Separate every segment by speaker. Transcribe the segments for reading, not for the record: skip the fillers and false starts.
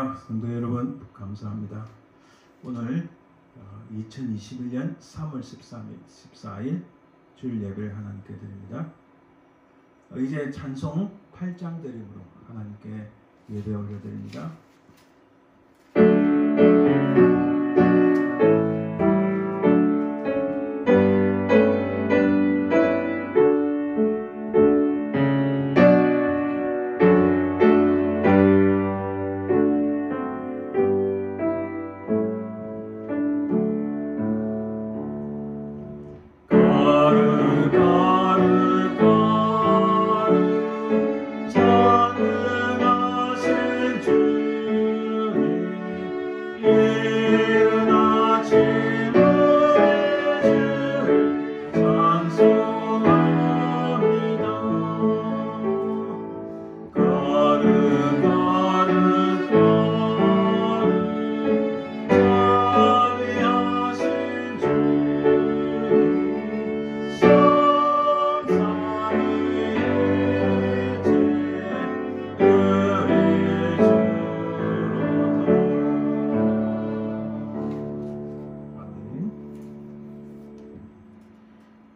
Speaker 1: 할렐루야. 성도 여러분 감사합니다. 오늘 2021년 3월 14일 주일 예배를 하나님께 드립니다. 이제 찬송 8장 드림으로 하나님께 예배 올려드립니다.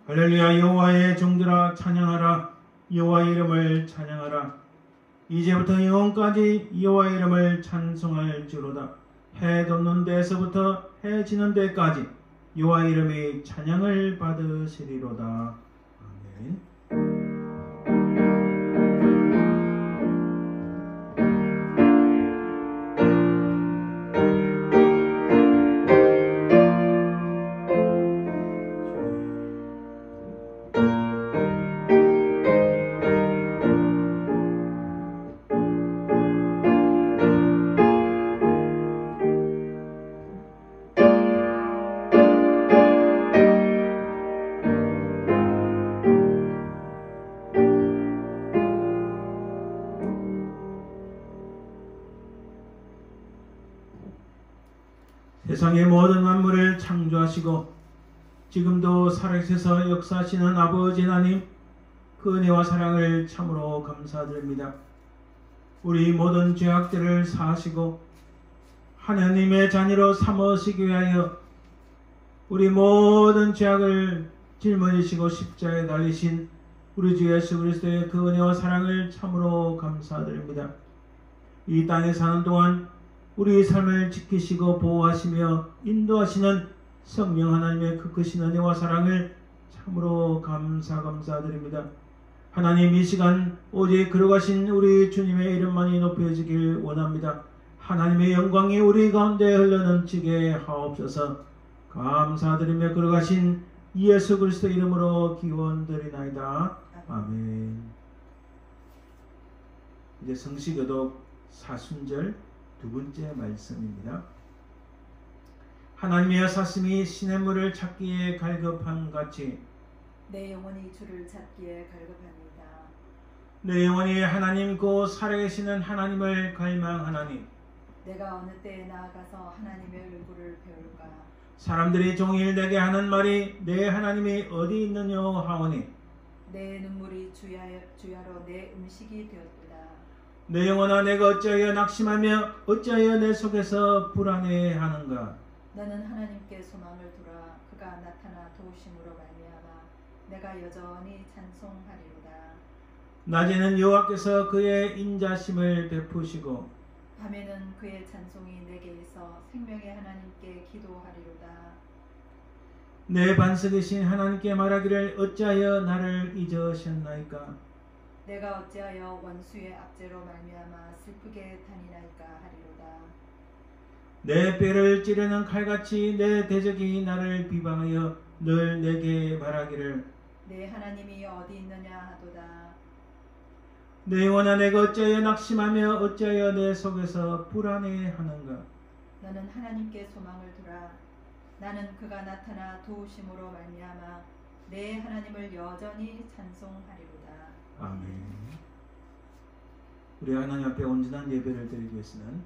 Speaker 1: 할렐루야. 여호와의 종들아 찬양하라. 여호와의 이름을 찬양하라. 이제부터 영원까지 여호와의 이름을 찬송할지로다. 해 돋는 데서부터 해 지는 데까지 여호와의 이름이 찬양을 받으시리로다. 아멘. 세상의 모든 만물을 창조하시고 지금도 살아계셔서 역사하시는 아버지 하나님, 그 은혜와 사랑을 참으로 감사드립니다. 우리 모든 죄악들을 사하시고 하나님의 자녀로 삼으시기 위하여 우리 모든 죄악을 짊어지시고 십자가에 달리신 우리 주 예수 그리스도의 그 은혜와 사랑을 참으로 감사드립니다. 이 땅에 사는 동안 우리 삶을 지키시고 보호하시며 인도하시는 성령 하나님의 그 크신 은혜와 사랑을 참으로 감사드립니다. 하나님, 이 시간 오직 걸어가신 우리 주님의 이름만이 높여지길 원합니다. 하나님의 영광이 우리 가운데 흘러넘치게 하옵소서. 감사드리며 걸어가신 예수 그리스도 이름으로 기원드리나이다. 아멘. 이제 성시교독 사순절 두 번째 말씀입니다. 하나님의 사슴이 시냇물을 찾기에 갈급한 같이
Speaker 2: 내 영혼이 주를 찾기에 갈급합니다.
Speaker 1: 내 영혼이 하나님 곧 살아계시는 하나님을 갈망하나니
Speaker 2: 내가 어느 때에 나아가서 하나님의 얼굴을 배울까.
Speaker 1: 사람들이 종일 내게 하는 말이 내 하나님이 어디 있느냐 하오니
Speaker 2: 내 눈물이 주야로 내 음식이 되었도다.
Speaker 1: 내 영혼아, 내가 어찌하여 낙심하며 어찌하여 내 속에서 불안해하는가.
Speaker 2: 너는 하나님께 소망을 두라. 그가 나타나 도우심으로 말미암아 내가 여전히 찬송하리로다.
Speaker 1: 낮에는 여호와께서 그의 인자심을 베푸시고
Speaker 2: 밤에는 그의 찬송이 내게 있어 생명의 하나님께 기도하리로다.
Speaker 1: 내 반석이신 하나님께 말하기를 어찌하여 나를 잊으셨나이까.
Speaker 2: 내가 어찌하여 원수의 압제로 말미암아 슬프게 다니나이까 하리로다.
Speaker 1: 내 뼈를 찌르는 칼같이 내 대적이 나를 비방하여 늘 내게 말하기를
Speaker 2: 내 하나님이 어디 있느냐 하도다.
Speaker 1: 내 영혼아, 내가 어찌하여 낙심하며 어찌하여 내 속에서 불안해하는가.
Speaker 2: 너는 하나님께 소망을 두라. 나는 그가 나타나 도우심으로 말미암아 내 하나님을 여전히 찬송하리로다.
Speaker 1: 아멘. 우리 하나님 앞에 온전한 예배를 드리기 위해서는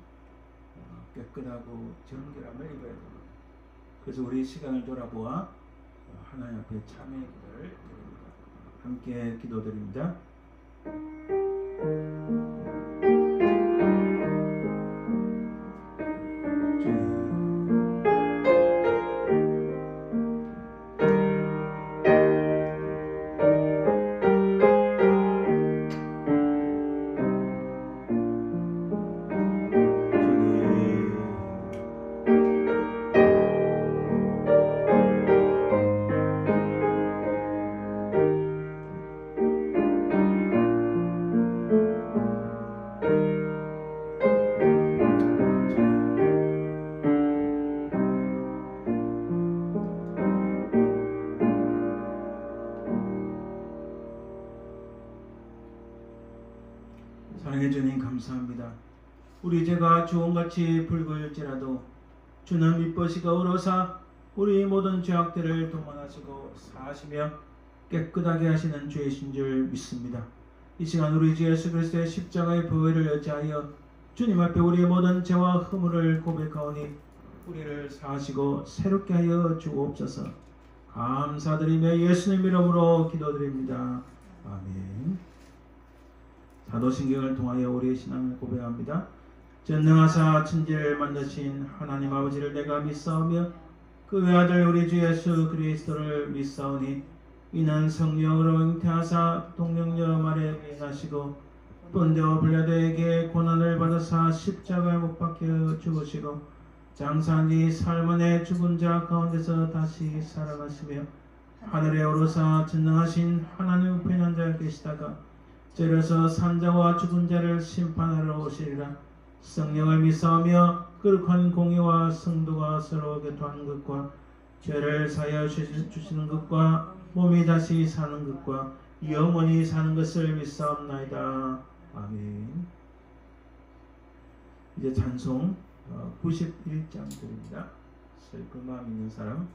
Speaker 1: 깨끗하고 정결함을 입어야 됩니다. 그래서 우리 시간을 돌아보아 하나님 앞에 참회의 기도를 드립니다. 함께 기도드립니다. 우리 죄가 주홍같이 붉을지라도 주는 미쁘시고 의로사 우리 모든 죄악들을 동원하시고 사하시며 깨끗하게 하시는 주이신 줄 믿습니다. 이 시간 우리 주 예수 그리스도의 십자가의 보혈을 의지하여 주님 앞에 우리의 모든 죄와 허물을 고백하오니 우리를 사하시고 새롭게 하여 주옵소서. 감사드리며 예수님 이름으로 기도드립니다. 아멘. 사도신경을 통하여 우리의 신앙을 고백합니다. 전능하사 천지를 만드신 하나님 아버지를 내가 믿사오며 그 외아들 우리 주 예수 그리스도를 믿사오니 이는 성령으로 잉태하사 동령녀 마리아에게 나시고 본데오 빌라도에게 고난을 받으사 십자가에 못 박혀 죽으시고 장사한 뒤 살만에 죽은 자 가운데서 다시 살아나시며 하늘에 오르사 전능하신 하나님 우편에 앉아 계시다가 저려서 산자와 죽은 자를 심판하러 오시리라. 성령을 믿사오며 거룩한 공의와 성도가 서로 교통하는 것과 죄를 사하여 주시는 것과 몸이 다시 사는 것과 영원히 사는 것을 믿사옵나이다. 아멘. 이제 찬송 91장 드립니다. 슬픈 마음 있는 사람.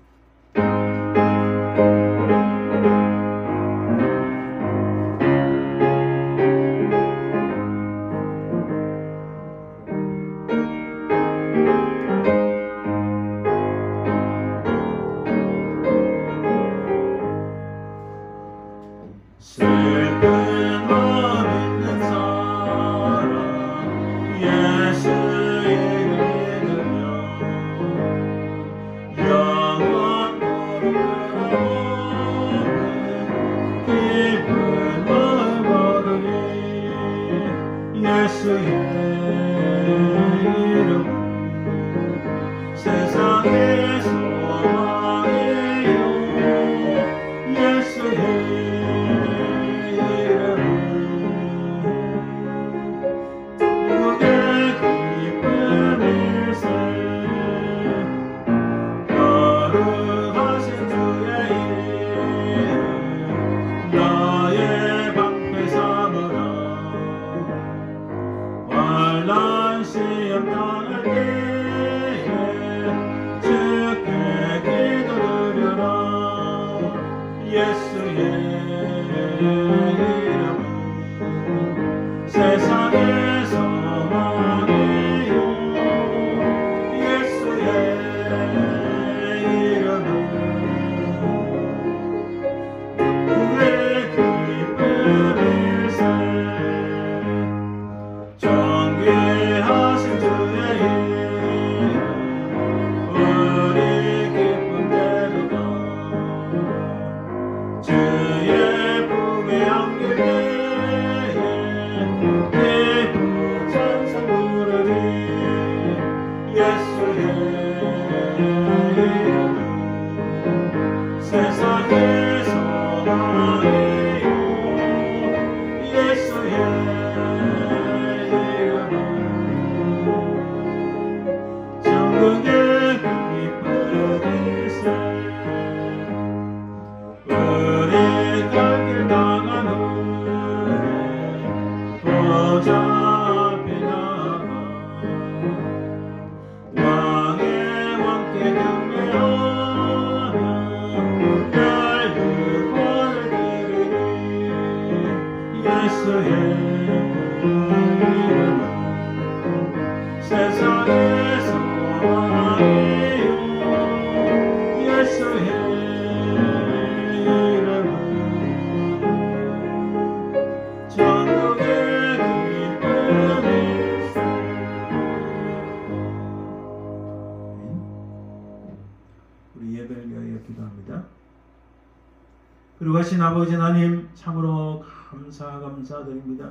Speaker 1: 그러하신 아버지 하나님 참으로 감사드립니다.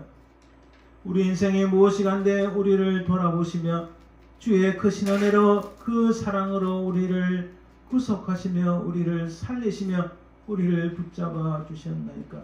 Speaker 1: 우리 인생이 무엇이 간데 우리를 돌아보시며 주의 크신 은혜로 그 사랑으로 우리를 구속하시며 우리를 살리시며 우리를 붙잡아 주셨나이까.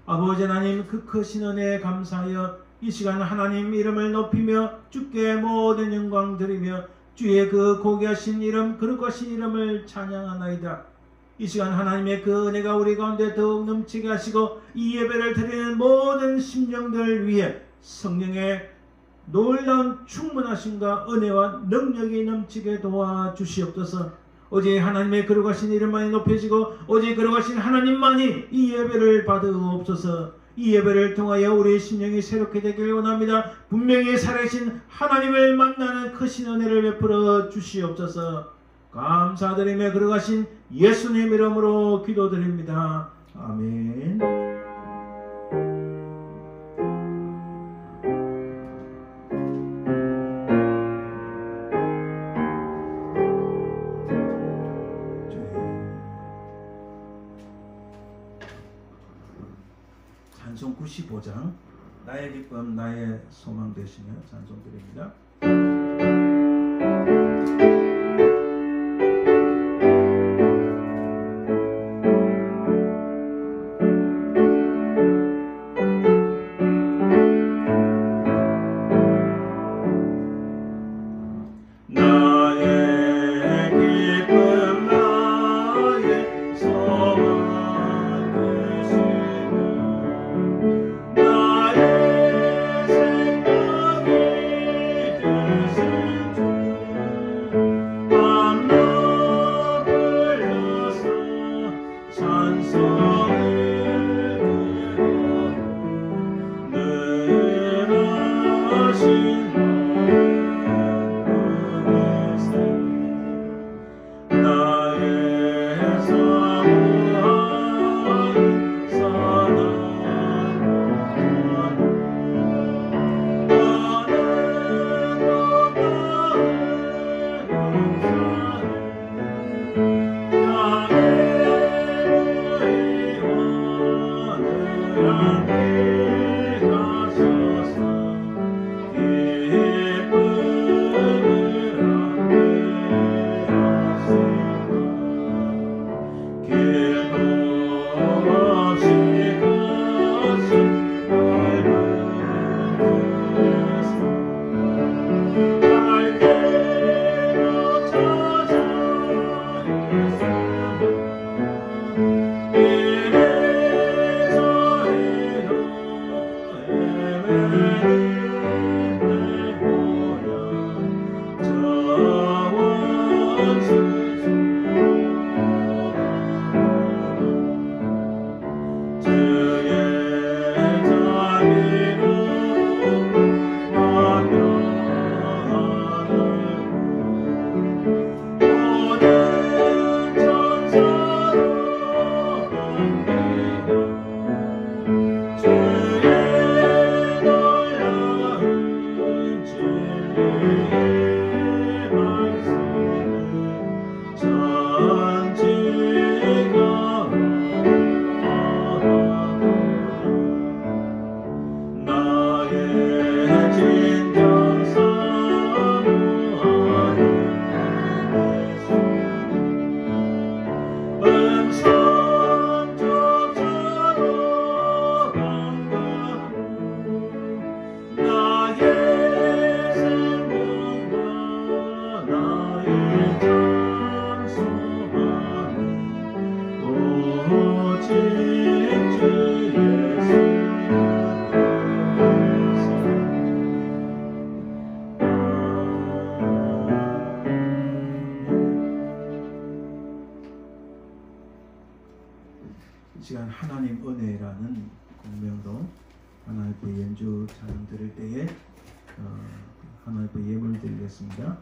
Speaker 1: 아버지 하나님 그 크신 은혜에 감사하여 이 시간 하나님 이름을 높이며 주께 모든 영광 드리며 주의 그 고귀하신 이름 거룩하신 이름을 찬양하나이다. 이 시간 하나님의 그 은혜가 우리 가운데 더욱 넘치게 하시고 이 예배를 드리는 모든 심령들 위해 성령의 놀라운 충만하심과 은혜와 능력이 넘치게 도와주시옵소서. 오직 하나님의 거룩하신 이름만이 높여지고 오직 거룩하신 하나님만이 이 예배를 받으옵소서. 이 예배를 통하여 우리의 심령이 새롭게 되길 원합니다. 분명히 살아계신 하나님을 만나는 크신 은혜를 베풀어 주시옵소서. 감사드리며 거룩하신 예수님 이름으로 기도드립니다. 아멘. 찬송 95장 나의 기쁨 나의 소망 되시며 찬송드립니다. 이 시간 하나님 은혜라는 공명으로 하나님 앞에 연주 찬양 드릴 때에 하나님 앞에 예물 드리겠습니다.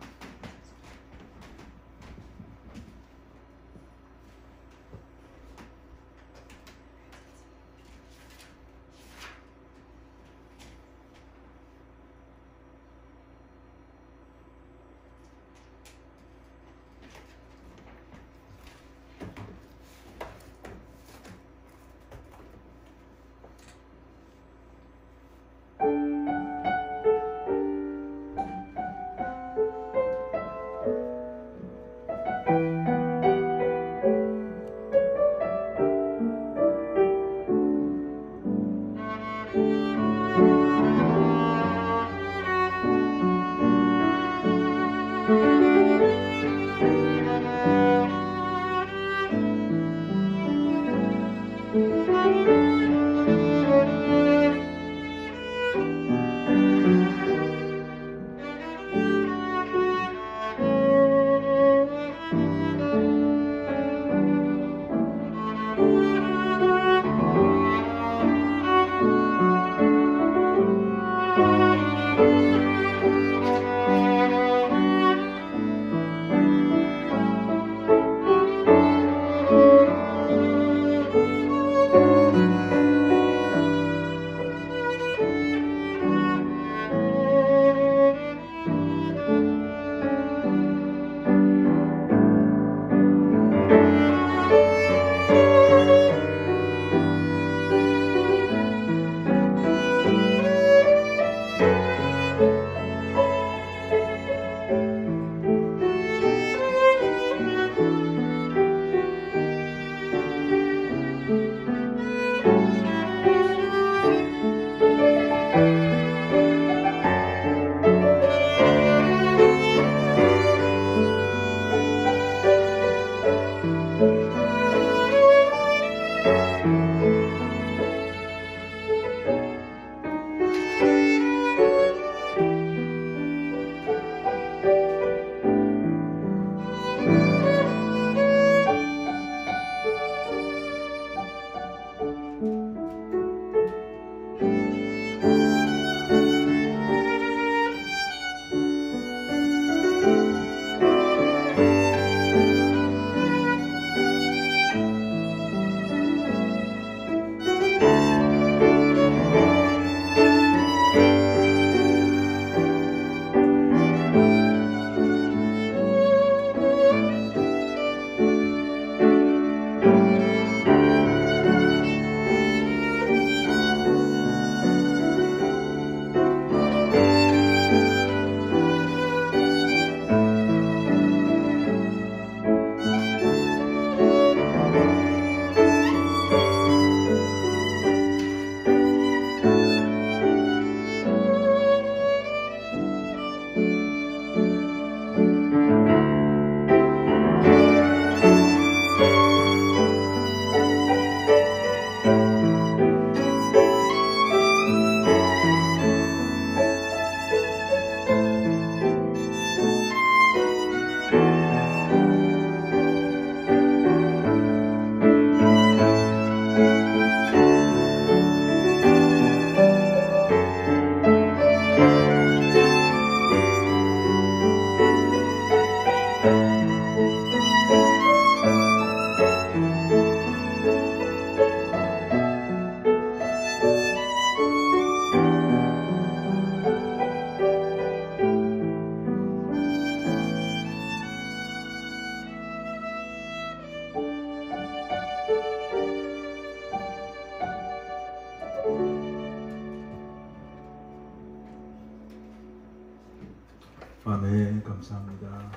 Speaker 1: 아멘. 감사합니다.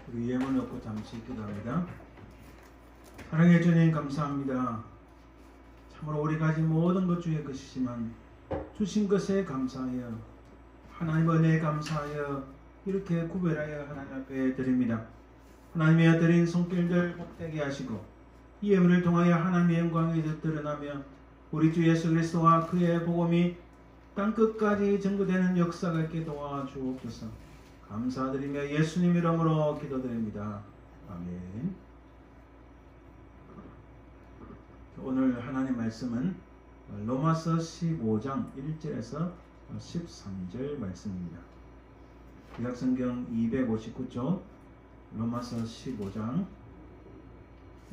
Speaker 1: 우리 예물 놓고 잠시 기도합니다. 사랑해 주님 감사합니다. 참으로 우리 가진 모든 것 주의 것이지만 주신 것에 감사하여 하나님 은혜에 감사하여 이렇게 구별하여 하나님 앞에 드립니다. 하나님의 드린 손길들 복되게 하시고 이 예물을 통하여 하나님의 영광이 드러나며 우리 주 예수 그리스도와 그의 복음이 땅끝까지 전구되는 역사가 있게 도와주옵소서. 감사드리며 예수님 이름으로 기도드립니다. 아멘. 오늘 하나님 말씀은 로마서 15장 1절에서 13절 말씀입니다. 구약성경 259쪽 로마서 15장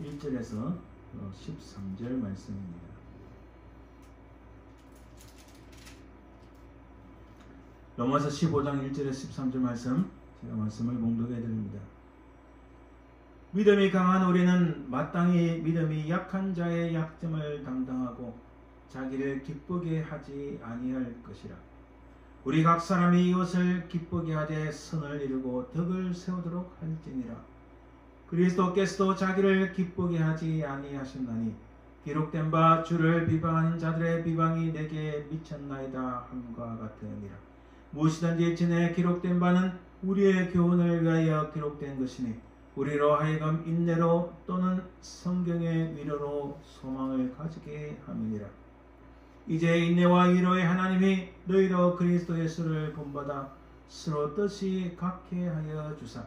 Speaker 1: 1절에서 13절 말씀입니다. 로마서 15장 1절에서 13절 말씀, 제가 말씀을 봉독해 드립니다. 믿음이 강한 우리는 마땅히 믿음이 약한 자의 약점을 담당하고 자기를 기쁘게 하지 아니할 것이라. 우리 각 사람이 이웃을 기쁘게 하되 선을 이루고 덕을 세우도록 할지니라. 그리스도께서도 자기를 기쁘게 하지 아니하셨나니 기록된 바 주를 비방하는 자들의 비방이 내게 미쳤나이다 함과 같으니라. 무엇이든지 전에 기록된 바는 우리의 교훈을 위하여 기록된 것이니 우리로 하여금 인내로 또는 성경의 위로로 소망을 가지게 함이니라. 이제 인내와 위로의 하나님이 너희로 그리스도 예수를 본받아 서로 뜻이 같게 하여 주사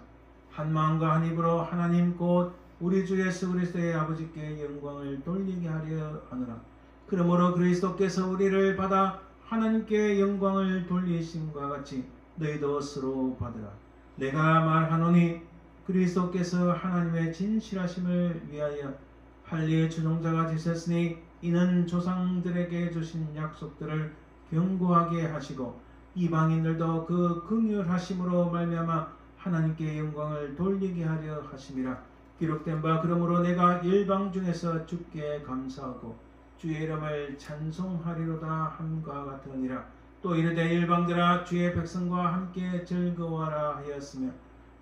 Speaker 1: 한 마음과 한 입으로 하나님 곧 우리 주 예수 그리스도의 아버지께 영광을 돌리게 하려 하노라. 그러므로 그리스도께서 우리를 받아 하나님께 영광을 돌리심과 같이 너희도 서로 받으라. 내가 말하노니 그리스도께서 하나님의 진실하심을 위하여 할례의 주동자가 되셨으니 이는 조상들에게 주신 약속들을 견고하게 하시고 이방인들도 그 긍휼하심으로 말미암아 하나님께 영광을 돌리게 하려 하심이라. 기록된 바 그러므로 내가 일방 중에서 주께 감사하고 주의 이름을 찬송하리로다 함과 같으니라. 또 이르되 일방들아 주의 백성과 함께 즐거워하라 하였으며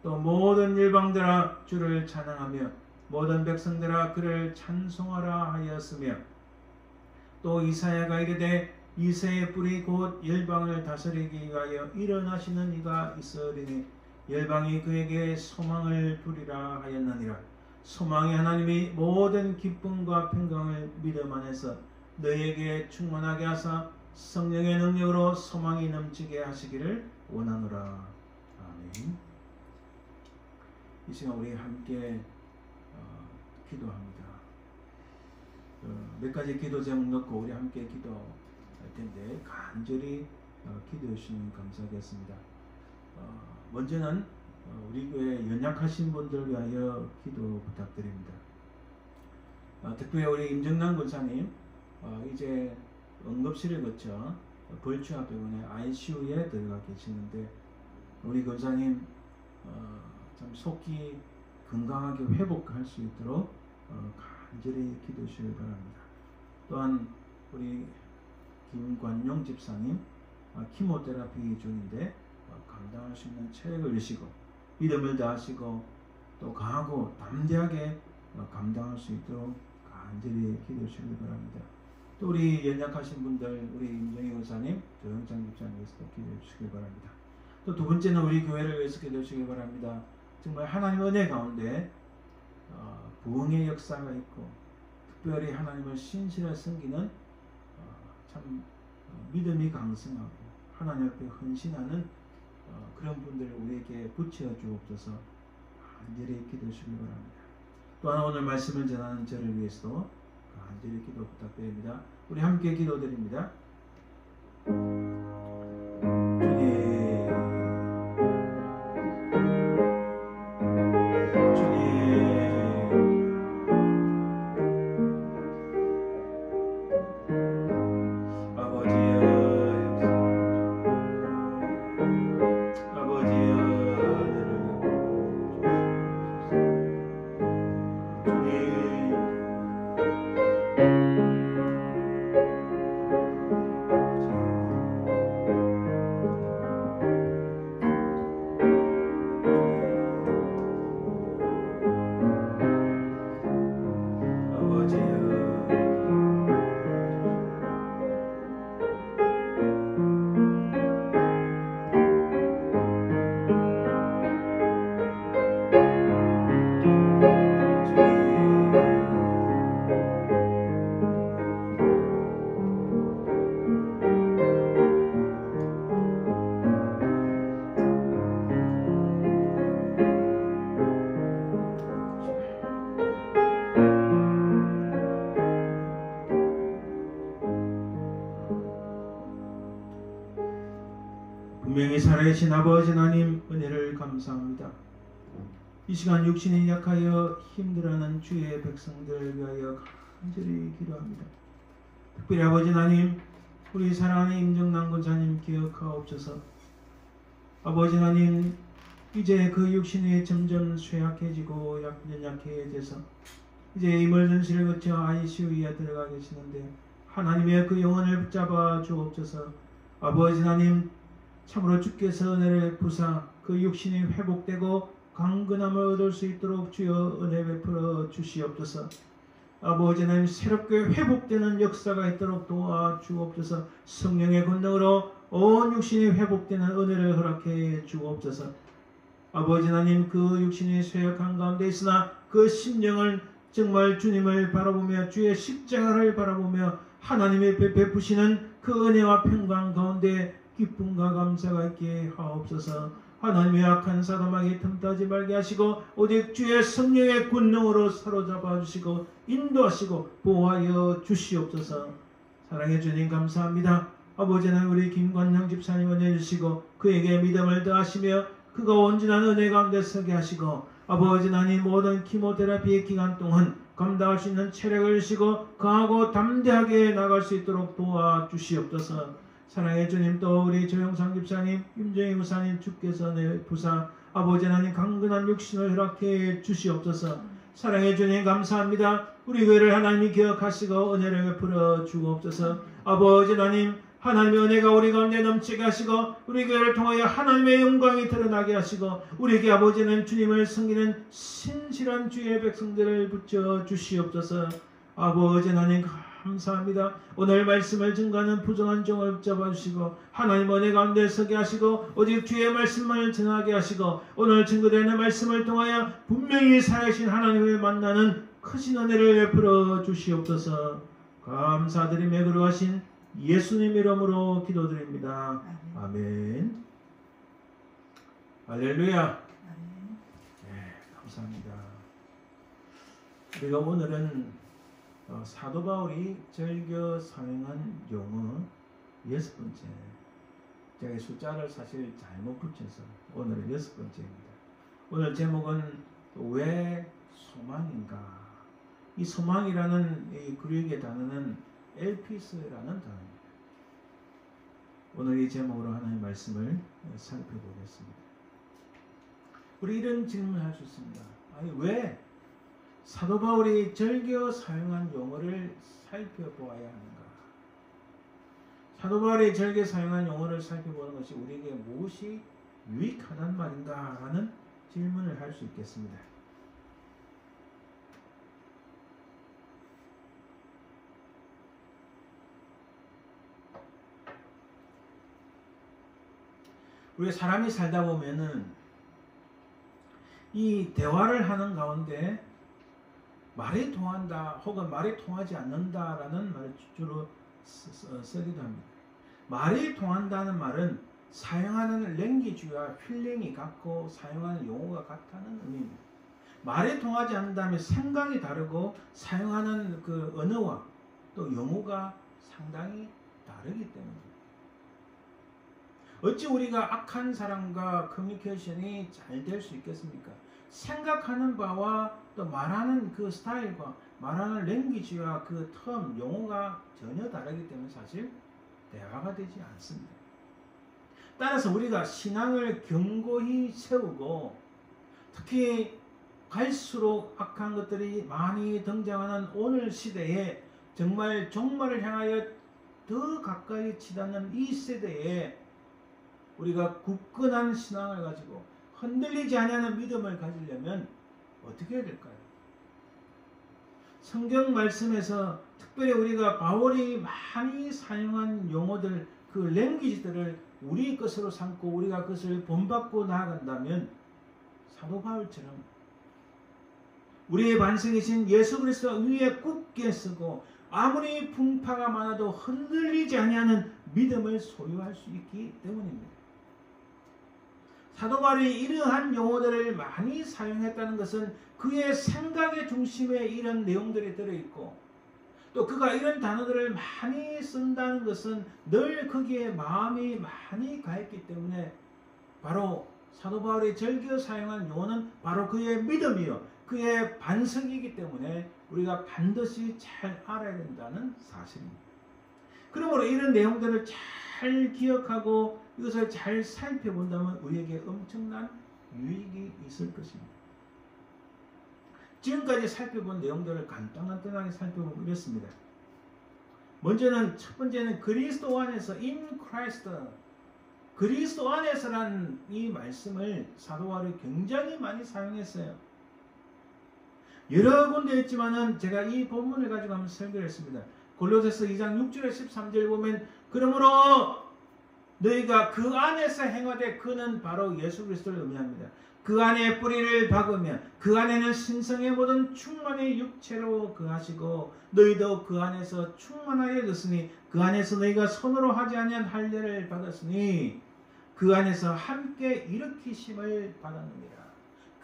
Speaker 1: 또 모든 일방들아 주를 찬양하며 모든 백성들아 그를 찬송하라 하였으며 또 이사야가 이르되 이새의 뿔이 곧 열방을 다스리기 위하여 일어나시는 이가 있으리니 열방이 그에게 소망을 두리라 하였느니라. 소망의 하나님이 모든 기쁨과 평강을 믿음 안에서 너희에게 충만하게 하사 성령의 능력으로 소망이 넘치게 하시기를 원하노라. 아멘. 이 시간 우리 함께 기도합니다. 몇 가지 기도 제목 넣고 우리 함께 기도할 텐데 간절히 기도해 주시면 감사하겠습니다. 먼저는 우리 교회 연약하신 분들 위하여 기도 부탁드립니다. 특별히 우리 임정남 권사님 이제 응급실을 거쳐 벌추합병원의 ICU에 들어가 계시는데 우리 권사님 참 속히 건강하게 회복할 수 있도록 간절히 기도해 주시기 바랍니다. 또한 우리 김관용 집사님 키모테라피 중인데 감당할 수 있는 체력을 주시고 믿음을 다하시고 또 강하고 담대하게 감당할 수 있도록 간절히 기도해 주시기 바랍니다. 또 우리 연약하신 분들 우리 임정희 권사님, 조영창 집사님께서도 기도해 주시기 바랍니다. 또 두 번째는 우리 교회를 위해서 기도해 주시기 바랍니다. 정말 하나님 은혜 가운데 부흥의 역사가 있고 특별히 하나님을 신실하게 섬기는 참 믿음이 강성하고 하나님 앞에 헌신하는 그런 분들을 우리에게 붙여 주옵소서. 간절히 기도해 주시기 바랍니다. 또한 오늘 말씀을 전하는 저를 위해서도 간절히 기도 부탁드립니다. 우리 함께 기도드립니다. 주님 살아계신 아버지 하나님 은혜를 감사합니다. 이 시간 육신이 약하여 힘들어하는 주의 백성들을 위하여 간절히 기도합니다. 특별히 아버지 하나님, 우리 사랑하는 임정남 권사님 기억하옵소서. 아버지 하나님, 이제 그 육신이 점점 쇠약해지고 연약해져서 이제 이멀전시를 거쳐 ICU에 들어가 계시는데 하나님의 그 영혼을 붙잡아 주옵소서. 아버지 하나님, 참으로 주께서 은혜를 베푸사 그 육신이 회복되고 강건함을 얻을 수 있도록 주여 은혜 베풀어 주시옵소서. 아버지 하나님, 새롭게 회복되는 역사가 있도록 도와주옵소서. 성령의 권능으로 온 육신이 회복되는 은혜를 허락해 주옵소서. 아버지 하나님, 그 육신이 쇠약한 가운데 있으나 그 심령을 정말 주님을 바라보며 주의 십자가를 바라보며 하나님의 베푸시는 그 은혜와 평강 가운데 기쁨과 감사가 있게 하옵소서. 하나님의 악한 사람에게 틈타지 말게 하시고 오직 주의 성령의 권능으로 사로잡아 주시고 인도하시고 보호하여 주시옵소서. 사랑해 주님 감사합니다. 아버지는 우리 김관영 집사님 은혜 주시고 그에게 믿음을 더하시며 그가 온전한 은혜 가운데 서게 하시고 아버지 하나님 모든 키모테라피의 기간 동안 감당할 수 있는 체력을 주시고 강하고 담대하게 나갈 수 있도록 도와주시옵소서. 사랑해 주님, 또 우리 조영상 집사님, 임정희 우사님 주께서 내 부사 아버지 하나님 강건한 육신을 허락해 주시옵소서. 사랑해 주님 감사합니다. 우리 교회를 하나님이 기억하시고 은혜를 베풀어 주옵소서. 아버지 하나님, 하나님의 은혜가 우리 가운데 넘치게 하시고 우리 교회를 통하여 하나님의 영광이 드러나게 하시고 우리에게 아버지는 주님을 섬기는 신실한 주의 백성들을 붙여 주시옵소서. 아버지 하나님 감사합니다. 오늘 말씀을 증거하는 부정한 종을 붙잡아 주시고 하나님 은혜 가운데 서게 하시고 오직 주의 말씀만을 전하게 하시고 오늘 증거되는 말씀을 통하여 분명히 살아계신 하나님을 만나는 크신 은혜를 베풀어 주시옵소서. 감사드리며 거룩하신 예수님 이름으로 기도드립니다. 아멘. 할렐루야. 네, 감사합니다. 우리가 오늘은 사도 바울이 절교 사용한 용어 6번째. 제가 숫자를 사실 잘못 붙여서 오늘은 6번째입니다. 오늘 제목은 왜 소망인가? 이 소망이라는 이 그리스의 단어는 엘피스라는 단어입니다. 오늘 이 제목으로 하나님의 말씀을 살펴보겠습니다. 우리 이런 질문을 할 수 있습니다. 아니, 왜 사도 바울이 절교 사용한 용어를 살펴보아야 하는가? 사도 바울이 절교 사용한 용어를 살펴보는 것이 우리에게 무엇이 유익하단 말인가? 라는 질문을 할 수 있겠습니다. 우리 사람이 살다 보면은 이 대화를 하는 가운데 말이 통한다 혹은 말이 통하지 않는다라는 말을 주로 쓰기도 합니다. 말이 통한다는 말은 사용하는 랭귀지와 필링이 같고 사용하는 용어가 같다는 의미입니다. 말이 통하지 않는다면 생각이 다르고 사용하는 그 언어와 또 용어가 상당히 다르기 때문입니다. 어찌 우리가 악한 사람과 커뮤니케이션이 잘 될 수 있겠습니까? 생각하는 바와 또 말하는 그 스타일과 말하는 랭귀지와 그 텀, 용어가 전혀 다르기 때문에 사실 대화가 되지 않습니다. 따라서 우리가 신앙을 견고히 세우고 특히 갈수록 악한 것들이 많이 등장하는 오늘 시대에 정말 종말을 향하여 더 가까이 치닫는 이 세대에 우리가 굳건한 신앙을 가지고 흔들리지 않는 믿음을 가지려면 어떻게 해야 될까요? 성경 말씀에서 특별히 우리가 바울이 많이 사용한 용어들, 그 랭귀지들을 우리 것으로 삼고 우리가 그것을 본받고 나아간다면 사도 바울처럼 우리의 반석이신 예수 그리스도 위에 굳게 서고 아무리 풍파가 많아도 흔들리지 아니하는 믿음을 소유할 수 있기 때문입니다. 사도 바울이 이러한 용어들을 많이 사용했다는 것은 그의 생각의 중심에 이런 내용들이 들어있고 또 그가 이런 단어들을 많이 쓴다는 것은 늘 거기에 마음이 많이 가있기 때문에 바로 사도 바울이 즐겨 사용한 용어는 바로 그의 믿음이요, 그의 반석이기 때문에 우리가 반드시 잘 알아야 된다는 사실입니다. 그러므로 이런 내용들을 잘 기억하고 이것을 잘 살펴본다면 우리에게 엄청난 유익이 있을 것입니다. 지금까지 살펴본 내용들을 간단하게 살펴보면 이렇습니다. 먼저는 첫 번째는 그리스도 안에서 in Christ, 그리스도 안에서란 이 말씀을 사도 바울이 굉장히 많이 사용했어요. 여러 군데 있지만은 제가 이 본문을 가지고 한번 설교를 했습니다. 골로새서 2장 6절에 13절 보면 그러므로 너희가 그 안에서 행하되 그는 바로 예수 그리스도를 의미합니다. 그 안에 뿌리를 박으면 그 안에는 신성의 모든 충만의 육체로 거하시고 너희도 그 안에서 충만하여졌으니 그 안에서 너희가 손으로 하지 아니한 할례를 받았으니 그 안에서 함께 일으키심을 받았느니라.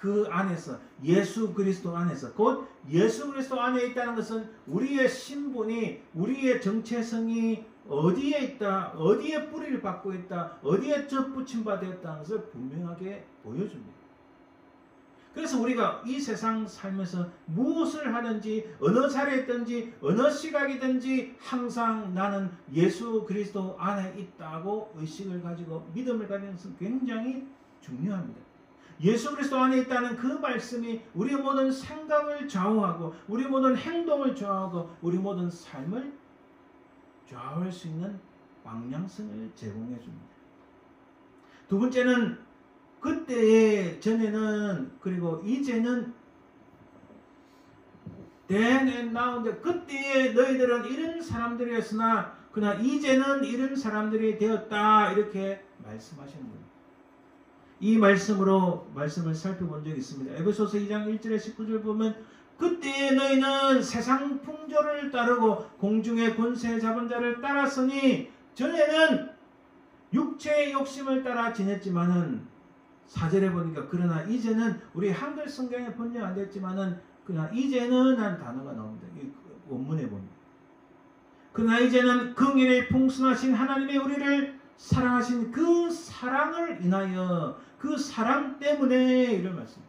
Speaker 1: 그 안에서, 예수 그리스도 안에서, 곧 예수 그리스도 안에 있다는 것은 우리의 신분이, 우리의 정체성이 어디에 있다, 어디에 뿌리를 받고 있다, 어디에 접붙임 바 되었다는 것을 분명하게 보여줍니다. 그래서 우리가 이 세상 살면서 무엇을 하든지 어느 자리에 있든지 어느 시각이든지 항상 나는 예수 그리스도 안에 있다고 의식을 가지고 믿음을 가지는 것은 굉장히 중요합니다. 예수 그리스도 안에 있다는 그 말씀이 우리 모든 생각을 좌우하고 우리 모든 행동을 좌우하고 우리 모든 삶을 좌우할 수 있는 방향성을 제공해 줍니다. 두 번째는 그때의 전에는 그리고 이제는 then and now인데 그때의 너희들은 이런 사람들이었으나 그러나 이제는 이런 사람들이 되었다 이렇게 말씀하시는 겁니다. 이 말씀을 살펴본 적이 있습니다. 에베소서 2장 1절에 19절 보면 그때 너희는 세상 풍조를 따르고 공중의 권세 잡은 자를 따랐으니 전에는 육체의 욕심을 따라 지냈지만은 4절에 보니까 그러나 이제는 우리 한글 성경에 번역 안 됐지만은 그러나 이제는 한 단어가 나옵니다. 이 원문에 보면 그러나 이제는 긍휼이 풍성하신 하나님의 우리를 사랑하신 그 사랑을 인하여 그 사랑 때문에 이런 말씀.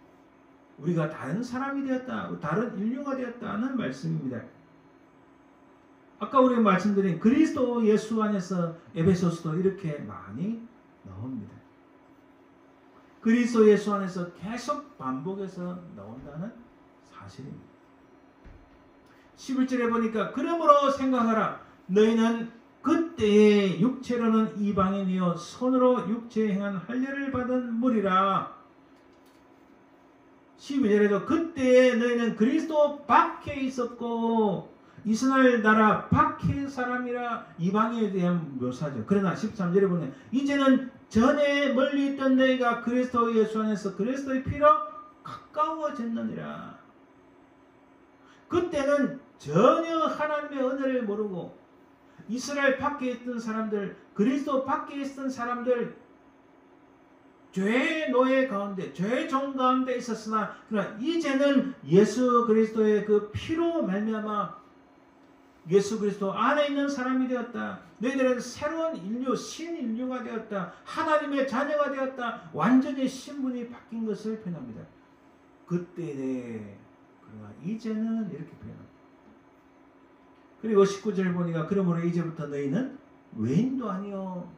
Speaker 1: 우리가 다른 사람이 되었다. 다른 인류가 되었다는 말씀입니다. 아까 우리가 말씀드린 그리스도 예수 안에서 에베소서도 이렇게 많이 나옵니다. 그리스도 예수 안에서 계속 반복해서 나온다는 사실입니다. 11절에 보니까 그러므로 생각하라. 너희는 그때의 육체로는 이방인이요 손으로 육체에 행한 할례를 받은 무리라. 12절에도 그때에 너희는 그리스도 밖에 있었고 이스라엘 나라 밖의 사람이라 이방인에 대한 묘사죠. 그러나 13절에 보면 이제는 전에 멀리 있던 너희가 그리스도 예수 안에서 그리스도의 피로 가까워졌느니라. 그때는 전혀 하나님의 은혜를 모르고 이스라엘 밖에 있던 사람들, 그리스도 밖에 있던 사람들 죄의 노예 가운데, 죄의 종 가운데 있었으나 그러나 이제는 예수 그리스도의 그 피로 말미암아 예수 그리스도 안에 있는 사람이 되었다. 너희들은 새로운 인류, 신인류가 되었다. 하나님의 자녀가 되었다. 완전히 신분이 바뀐 것을 표현합니다. 그때에 그러나 이제는 이렇게 표현합니다. 그리고 19절 보니까 그러므로 이제부터 너희는 외인도 아니요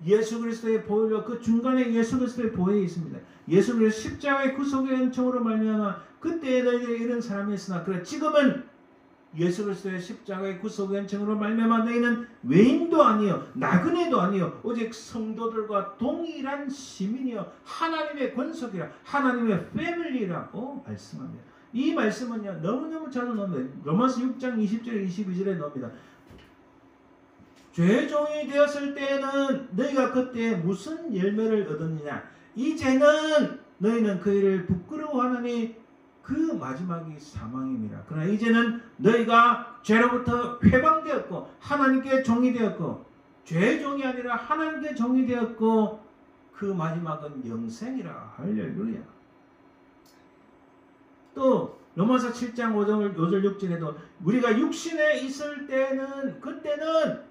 Speaker 1: 예수 그리스도의 보혈로 그 중간에 예수 그리스도의 보혈이 있습니다. 예수 그리스도 십자가의 구속의 은총으로 말미암아 그때에 너희들이 이런 사람이었으나 그래 지금은 예수 그리스도의 십자가의 구속의 은총으로 말미암아 너희는 외인도 아니요 나그네도 아니요 오직 성도들과 동일한 시민이요 하나님의 권속이라 하나님의 패밀리라고 말씀합니다. 이 말씀은요 너무너무 자주 나옵니다. 로마서 6장 20절에 22절에 나옵니다. 죄종이 되었을 때에는 너희가 그때 무슨 열매를 얻었느냐 이제는 너희는 그 일을 부끄러워하느니 그 마지막이 사망입니다. 그러나 이제는 너희가 죄로부터 회방되었고 하나님께 종이 되었고 죄종이 아니라 하나님께 종이 되었고 그 마지막은 영생이라. 할렐루야. 또 로마서 7장 5절 6절에도 우리가 육신에 있을 때는 그때는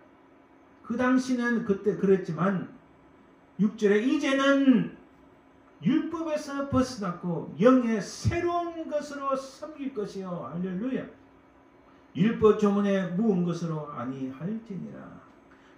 Speaker 1: 그 당시는 그때 그랬지만 6절에 이제는 율법에서 벗어났고 영의 새로운 것으로 섬길 것이요. 할렐루야. 율법 조문에 무은 것으로 아니할지니라.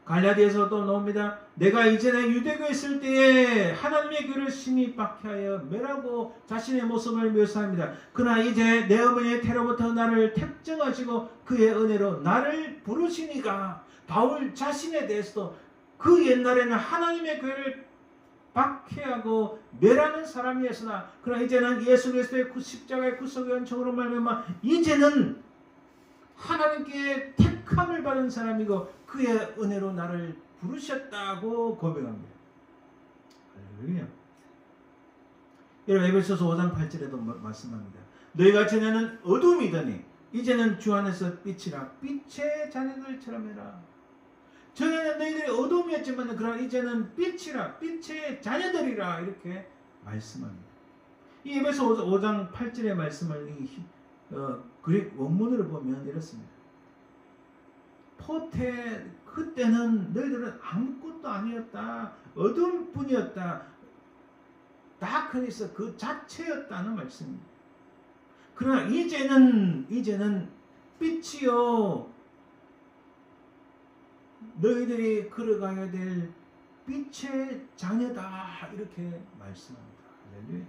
Speaker 1: 갈라디아서 또 나옵니다. 내가 이전에 유대교에 있을 때에 하나님의 교를 심히 박해하여 멸하고 자신의 모습을 묘사합니다. 그러나 이제 내 어머니의 태로부터 나를 택정하시고 그의 은혜로 나를 부르시니까 바울 자신에 대해서도 그 옛날에는 하나님의 교를 박해하고 멸하는 사람이었으나 그러나 이제는 예수 그리스도의 십자가의 구속의 은총으로 말미암아 이제는 하나님께 택함을 받은 사람이고 그의 은혜로 나를 부르셨다고 고백합니다. 할렐루야. 여러분 에베소서 5장 8절에도 말씀합니다. 너희가 전에는 어둠이더니 이제는 주 안에서 빛이라 빛의 자녀들처럼 해라. 전에는 너희들이 어둠이었지만 그러나 이제는 빛이라 빛의 자녀들이라 이렇게 말씀합니다. 이 에베소 5장 8절의 말씀을 그릭 원문으로 보면 이렇습니다. 포테 그때는 너희들은 아무것도 아니었다. 어둠뿐이었다. 다크니스 그 자체였다는 말씀입니다. 그러나 이제는 빛이요 너희들이 걸어가야 될 빛의 자녀다 이렇게 말씀합니다. 할렐루야.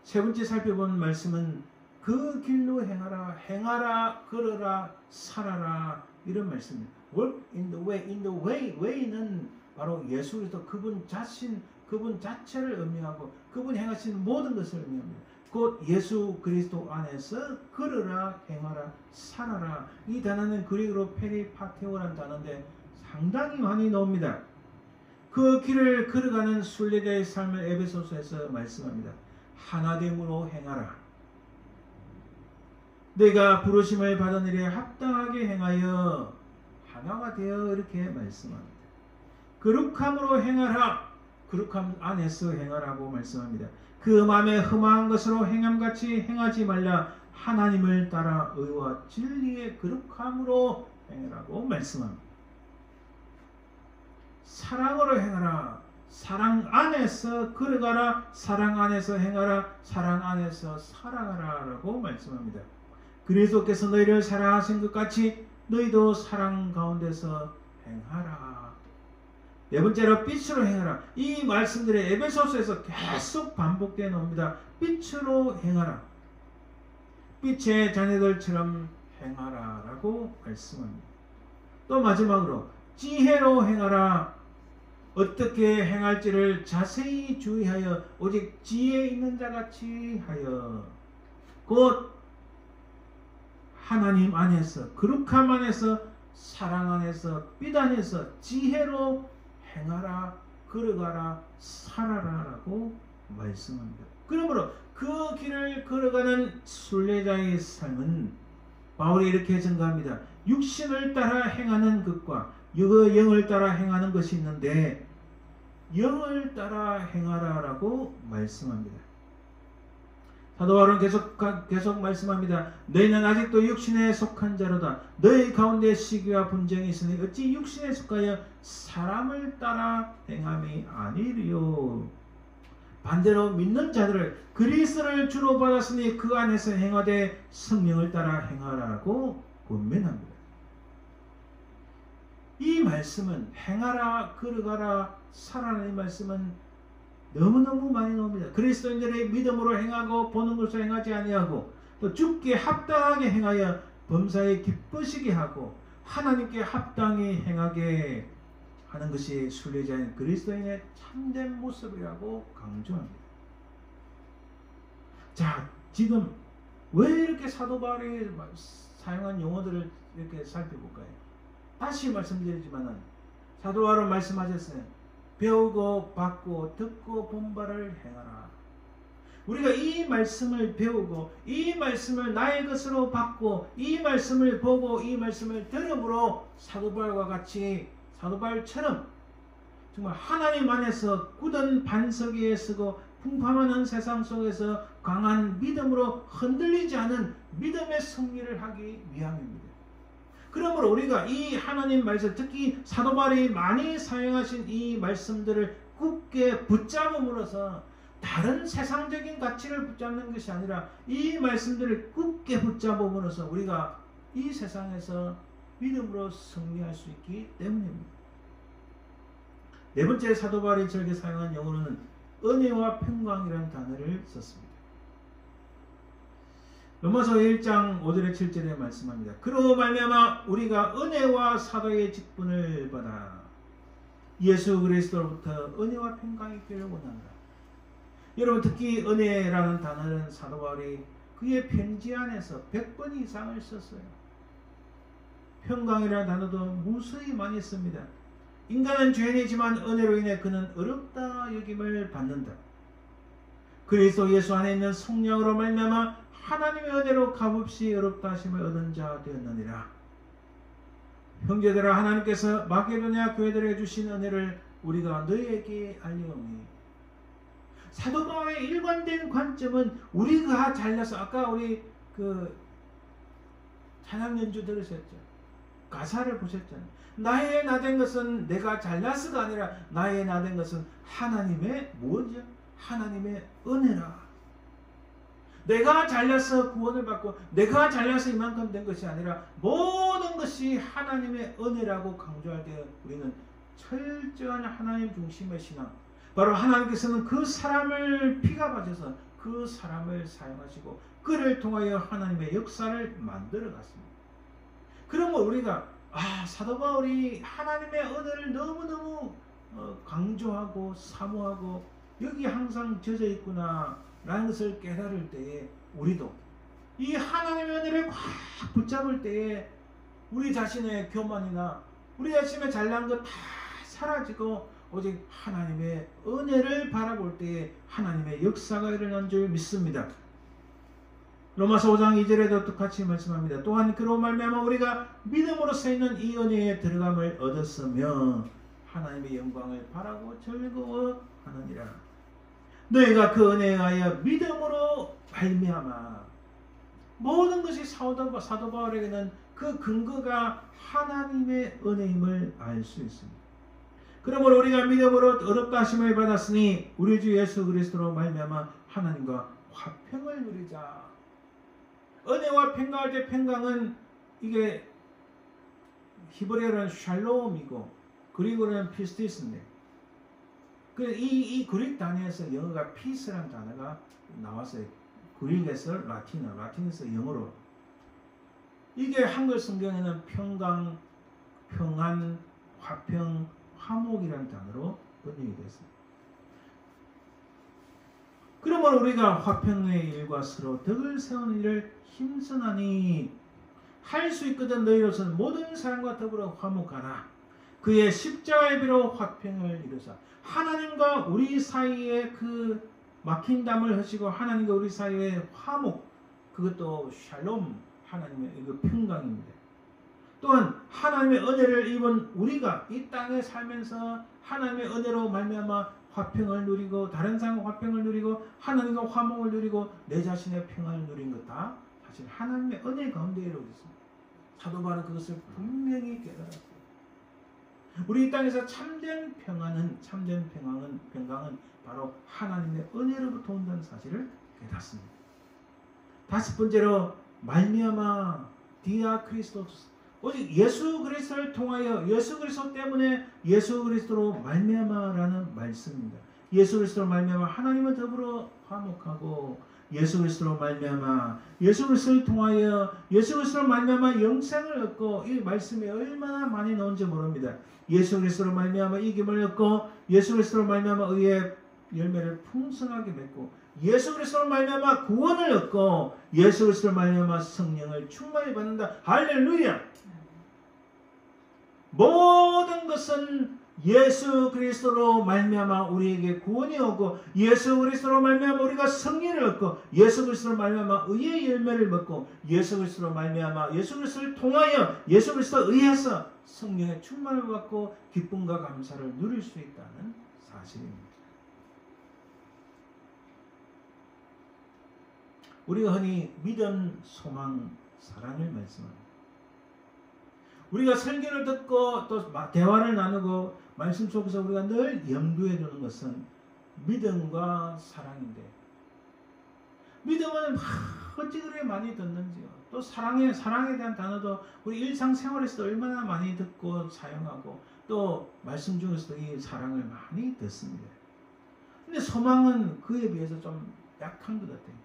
Speaker 1: 세 번째 살펴본 말씀은 그 길로 행하라, 걸어라, 살아라 이런 말씀입니다. Work in the way. In the way. way는 바로 예수 그리스도 그분 자체를 의미하고 그분 행하신 모든 것을 의미합니다. 곧 예수 그리스도 안에서 걸어라, 행하라, 살아라. 이 단어는 그리스로 페리파테오라는 단어인데 상당히 많이 나옵니다. 그 길을 걸어가는 순례자의 삶을 에베소서에서 말씀합니다. 하나됨으로 행하라. 내가 부르심을 받은 일에 합당하게 행하여 하나가 되어 이렇게 말씀합니다. 거룩함으로 행하라. 거룩함 안에서 행하라고 말씀합니다. 그 마음에 흠한 것으로 행함같이 행하지 말라. 하나님을 따라 의와 진리의 거룩함으로 행하라고 말씀합니다. 사랑으로 행하라. 사랑 안에서 걸어가라. 사랑 안에서 행하라. 사랑 안에서 살아가라 라고 말씀합니다. 그리스도께서 너희를 사랑하신 것 같이 너희도 사랑 가운데서 행하라. 네 번째로 빛으로 행하라. 이 말씀들이 에베소서에서 계속 반복되어 나옵니다. 빛으로 행하라. 빛의 자녀들처럼 행하라 라고 말씀합니다. 또 마지막으로 지혜로 행하라. 어떻게 행할지를 자세히 주의하여 오직 지혜 있는 자같이 하여 곧 하나님 안에서 거룩함 안에서 사랑 안에서 빛 안에서 지혜로 행하라, 걸어가라, 살아라 라고 말씀합니다. 그러므로 그 길을 걸어가는 순례자의 삶은 바울이 이렇게 증가합니다. 육신을 따라 행하는 것과 영을 따라 행하는 것이 있는데 영을 따라 행하라 라고 말씀합니다. 사도 바울은 계속 말씀합니다. 너희는 아직도 육신에 속한 자로다. 너희 가운데 시기와 분쟁이 있으니 어찌 육신에 속하여 사람을 따라 행함이 아니리요. 반대로 믿는 자들을 그리스도를 주로 받았으니 그 안에서 행하되 성령을 따라 행하라고 권면합니다. 이 말씀은 행하라, 걸어가라, 살아라 이 말씀은 너무너무 많이 나옵니다. 그리스도인들의 믿음으로 행하고 보는 것으로 행하지 아니하고 또 주께 합당하게 행하여 범사에 기쁘시게 하고 하나님께 합당히 행하게 하는 것이 순례자인 그리스도인의 참된 모습이라고 강조합니다. 자, 지금 왜 이렇게 사도 바울이 사용한 용어들을 이렇게 살펴볼까요? 다시 말씀드리지만은 사도 바울은 말씀하셨어요. 배우고 받고 듣고 본 바를 행하라. 우리가 이 말씀을 배우고 이 말씀을 나의 것으로 받고 이 말씀을 보고 이 말씀을 들음으로 사도 바울과 같이 사도 바울처럼 정말 하나님 안에서 굳은 반석 위에 서고 풍파하는 세상 속에서 강한 믿음으로 흔들리지 않은 믿음의 승리를 하기 위함입니다. 그러므로 우리가 이 하나님 말씀, 특히 사도 바울이 많이 사용하신 이 말씀들을 굳게 붙잡음으로써 다른 세상적인 가치를 붙잡는 것이 아니라 이 말씀들을 굳게 붙잡음으로써 우리가 이 세상에서 믿음으로 승리할 수 있기 때문입니다. 네 번째 사도 바울이 저에게 사용한 영어로는 은혜와 평강이라는 단어를 썼습니다. 로마서 1장 5절에 7절에 말씀합니다. 그로 말미암아 우리가 은혜와 사도의 직분을 받아 예수 그리스도로부터 은혜와 평강이 있기를 원한다. 여러분, 특히 은혜라는 단어는 사도 바울이 그의 편지 안에서 100번 이상을 썼어요. 평강이라는 단어도 무수히 많이 씁니다. 인간은 죄인이지만 은혜로 인해 그는 어렵다 여김을 받는다. 그리스도 예수 안에 있는 성령으로 말미암아 하나님의 은혜로 값없이 어렵다 하심을 얻은 자 되었느니라. 형제들아, 하나님께서 마게도냐 교회들에게 주신 은혜를 우리가 너희에게 알려오니. 사도 바울의 일관된 관점은 우리가 잘나서, 아까 우리 그 찬양 연주 들으셨죠? 가사를 보셨잖아요. 나의 나된 것은 내가 잘나서가 아니라 나의 나된 것은 하나님의 뭐죠? 하나님의 은혜라. 내가 잘나서 구원을 받고 내가 잘나서 이만큼 된 것이 아니라 모든 것이 하나님의 은혜라고 강조할 때 우리는 철저한 하나님 중심의 신앙, 바로 하나님께서는 그 사람을 피가 바쳐서 그 사람을 사용하시고 그를 통하여 하나님의 역사를 만들어 갔습니다. 그러면 우리가 사도 바울이 하나님의 은혜를 너무너무 강조하고 사모하고 여기 항상 젖어 있구나 라는 것을 깨달을 때에 우리도 이 하나님의 은혜를 꽉 붙잡을 때에 우리 자신의 교만이나 우리 자신의 잘난 것 다 사라지고 오직 하나님의 은혜를 바라볼 때에 하나님의 역사가 일어난 줄 믿습니다. 로마서 5장 2절에도 똑같이 말씀합니다. 또한 그로 말미암아 우리가 믿음으로 쓰이는 이 은혜에 들어감을 얻었으며 하나님의 영광을 바라고 즐거워하느니라. 너희가 그 은혜에 의하여 믿음으로 말미암아. 모든 것이 사도 바울에게는 그 근거가 하나님의 은혜임을 알 수 있습니다. 그러므로 우리가 믿음으로 어렵다 하심을 받았으니 우리 주 예수 그리스도로 말미암아 하나님과 화평을 누리자. 은혜와 평강할 때 평강은 이게 히브리어는 샬롬이고 그리고는 피스티스인데, 이 그릭 단어에서 영어가 피스라는 단어가 나왔어요. 그릭에서 라틴에서 영어로. 이게 한글 성경에는 평강, 평안, 화평, 화목이라는 단어로 번역이 됐습니다. 그러면 우리가 화평의 일과 서로 덕을 세우는 일을 힘쓰나니 할 수 있거든. 너희로서는 모든 사람과 더불어 화목하라. 그의 십자가의 비로 화평을 이루사 하나님과 우리 사이에 그 막힌 담을 하시고 하나님과 우리 사이에 화목, 그것도 샬롬, 하나님의 그 평강입니다. 또한 하나님의 은혜를 입은 우리가 이 땅에 살면서 하나님의 은혜로 말미암아 화평을 누리고 다른 사람과 화평을 누리고 하나님과 화목을 누리고 내 자신의 평안을 누린 것 다 사실 하나님의 은혜 가운데 이루어졌습니다. 사도 바울은 그것을 분명히 깨달았어요. 우리 이 땅에서 참된 평강은 바로 하나님의 은혜로부터 온다는 사실을 깨닫습니다. 다섯 번째로 말미암아 디아 크리스토스, 오직 예수 그리스도를 통하여 예수 그리스도 때문에 예수 그리스도로 말미암아라는 말씀입니다. 예수 그리스도로 말미암아 하나님은 더불어 화목하고 예수 그리스도로 말미암아 예수 그리스도를 통하여 예수 그리스도로 말미암아 영생을 얻고, 이 말씀이 얼마나 많이 나온지 모릅니다. 예수 그리스도로 말미암아 이김을 얻고 예수 그리스도로 말미암아 의의 열매를 풍성하게 맺고 예수 그리스도로 말미암아 구원을 얻고 예수 그리스도로 말미암아 성령을 충만히 받는다. 할렐루야. 모든 것은 예수 그리스도로 말미암아 우리에게 구원이 오고 예수 그리스도로 말미암아 우리가 승리를 얻고 예수 그리스도로 말미암아 의의 열매를 먹고 예수 그리스도로 말미암아 예수 그리스도를 통하여 예수 그리스도에 의해서 성령의 충만을 받고 기쁨과 감사를 누릴 수 있다는 사실입니다. 우리가 흔히 믿음, 소망, 사랑을 말씀합니다. 우리가 설교를 듣고 또 대화를 나누고 말씀 속에서 우리가 늘 염두에 두는 것은 믿음과 사랑인데, 믿음은 어찌 그렇게 많이 듣는지요. 또 사랑에 대한 단어도 우리 일상생활에서 얼마나 많이 듣고 사용하고 또 말씀 중에서도 이 사랑을 많이 듣습니다. 근데 소망은 그에 비해서 좀 약한 것 같아요.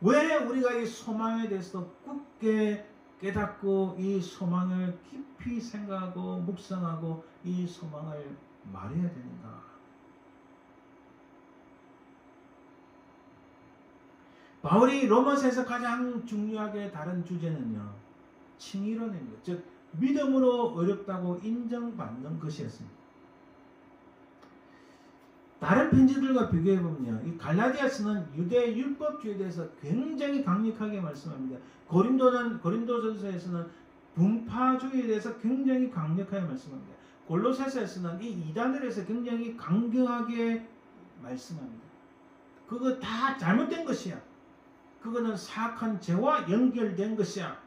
Speaker 1: 왜 우리가 이 소망에 대해서 굳게 깨닫고 이 소망을 깊이 생각하고 묵상하고 이 소망을 말해야 되는가? 바울이 로마서에서 가장 중요하게 다룬 주제는요, 칭의론입니다. 즉 믿음으로 어렵다고 인정받는 것이었습니다. 다른 편지들과 비교해보면요, 이 갈라디아서는 유대 율법주의에 대해서 굉장히 강력하게 말씀합니다. 고린도전서에서는 분파주의에 대해서 굉장히 강력하게 말씀합니다. 골로새서에서는 이 이단들에 대해서 굉장히 강경하게 말씀합니다. 그거 다 잘못된 것이야. 그거는 사악한 죄와 연결된 것이야.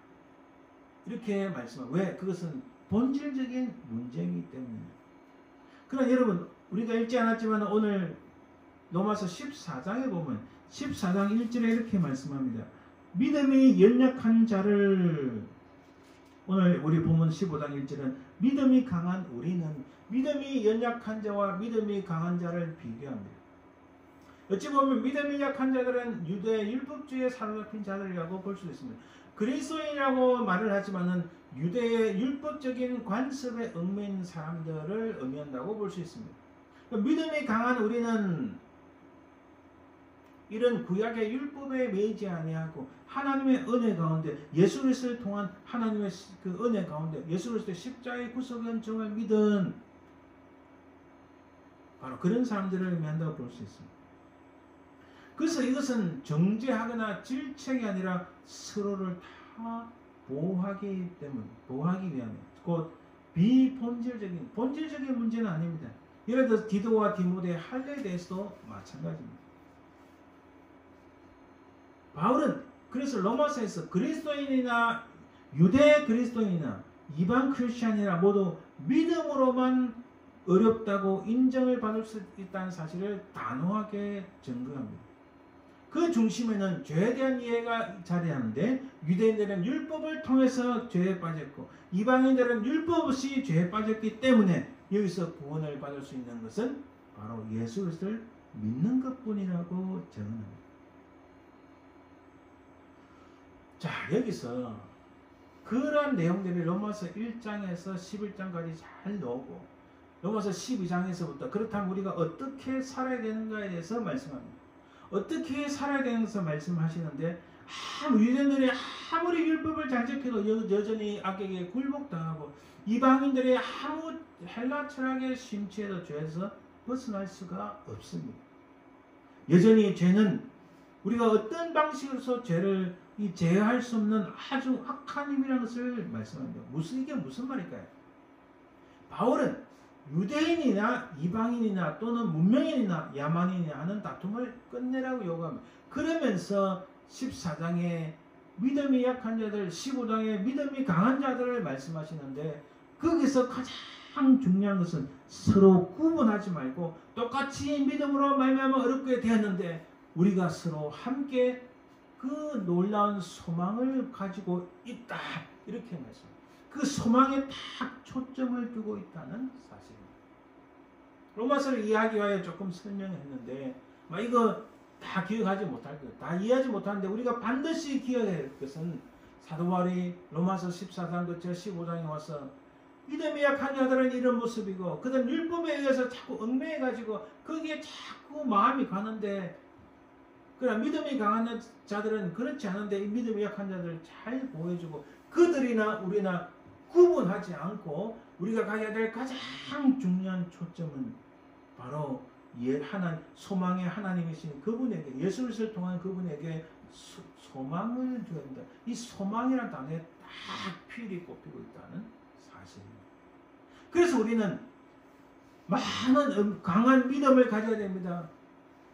Speaker 1: 이렇게 말씀합니다. 왜? 그것은 본질적인 문제이기 때문입니다. 그러나 여러분, 우리가 읽지 않았지만 오늘 로마서 14장에 보면 14장 1절에 이렇게 말씀합니다. 믿음이 연약한 자를, 오늘 우리 본문 15장 1절은 믿음이 강한 우리는 믿음이 연약한 자와 믿음이 강한 자를 비교합니다. 어찌 보면 믿음이 약한 자들은 유대 율법주의에 사로잡힌 자들이라고 볼 수 있습니다. 그리스도인이라고 말을 하지만은 유대의 율법적인 관습에 얽매인 사람들을 의미한다고 볼 수 있습니다. 믿음이 강한 우리는 이런 구약의 율법에 매이지 아니하고 하나님의 은혜 가운데 예수 그리스도를 통한 하나님의 그 은혜 가운데 예수 그리스도의 십자가의 구속의 은총을 믿은 바로 그런 사람들을 의미한다고 볼 수 있습니다. 그래서 이것은 정죄하거나 질책이 아니라 서로를 다 보호하기 위함이에요. 곧 본질적인 문제는 아닙니다. 예를 들어서 디도와 디모데의 할례에 대해서도 마찬가지입니다. 바울은 그래서 로마서에서 그리스도인이나 유대 그리스도인이나 이방 크리스찬이나 모두 믿음으로만 어렵다고 인정을 받을 수 있다는 사실을 단호하게 증거합니다. 그 중심에는 죄에 대한 이해가 자리하는데 유대인들은 율법을 통해서 죄에 빠졌고 이방인들은 율법 없이 죄에 빠졌기 때문에 여기서 구원을 받을 수 있는 것은 바로 예수 그리스도를 믿는 것뿐이라고 증언합니다. 자, 여기서 그러한 내용들이 로마서 1장에서 11장까지 잘 나오고 로마서 12장에서부터 그렇다면 우리가 어떻게 살아야 되는가에 대해서 말씀합니다. 어떻게 살아야 되는서 말씀하시는데 유대인들이 아무리 율법을 잘 지켜도 여전히 악에게 굴복당하고 이방인들이 아무 헬라 철학에 심취해도 죄에서 벗어날 수가 없습니다. 여전히 죄는 우리가 어떤 방식으로서 죄를 제어할 수 없는 아주 악한 힘이라는 것을 말씀합니다. 이게 무슨 말일까요? 바울은 유대인이나 이방인이나 또는 문명인이나 야만인이나 하는 다툼을 끝내라고 요구합니다. 그러면서 14장에 믿음이 약한 자들, 15장에 믿음이 강한 자들을 말씀하시는데 거기서 가장 중요한 것은 서로 구분하지 말고 똑같이 믿음으로 말미암아 어렵게 되었는데 우리가 서로 함께 그 놀라운 소망을 가지고 있다. 이렇게 말씀합니다. 그 소망에 딱 초점을 두고 있다는 사실입니다. 로마서를 이해하기 위하여 조금 설명했는데 이거 다 기억하지 못할 거예요. 다 이해하지 못하는데 우리가 반드시 기억해야 할 것은 사도 바울이 로마서 14장 그쳐 15장에 와서 믿음이 약한 자들은 이런 모습이고 그들은 율법에 의해서 자꾸 얽매여가지고 거기에 자꾸 마음이 가는데 그러나 믿음이 강한 자들은 그렇지 않은데 이 믿음이 약한 자들을 잘 보여주고 그들이나 우리나 구분하지 않고 우리가 가져야 될 가장 중요한 초점은 바로 소망의 하나님이신 그분에게 예수 그리스도를 통한 그분에게 소망을 줘야 된다. 이 소망이라는 단어에 딱 필히 꼽히고 있다는 사실입니다. 그래서 우리는 많은 강한 믿음을 가져야 됩니다.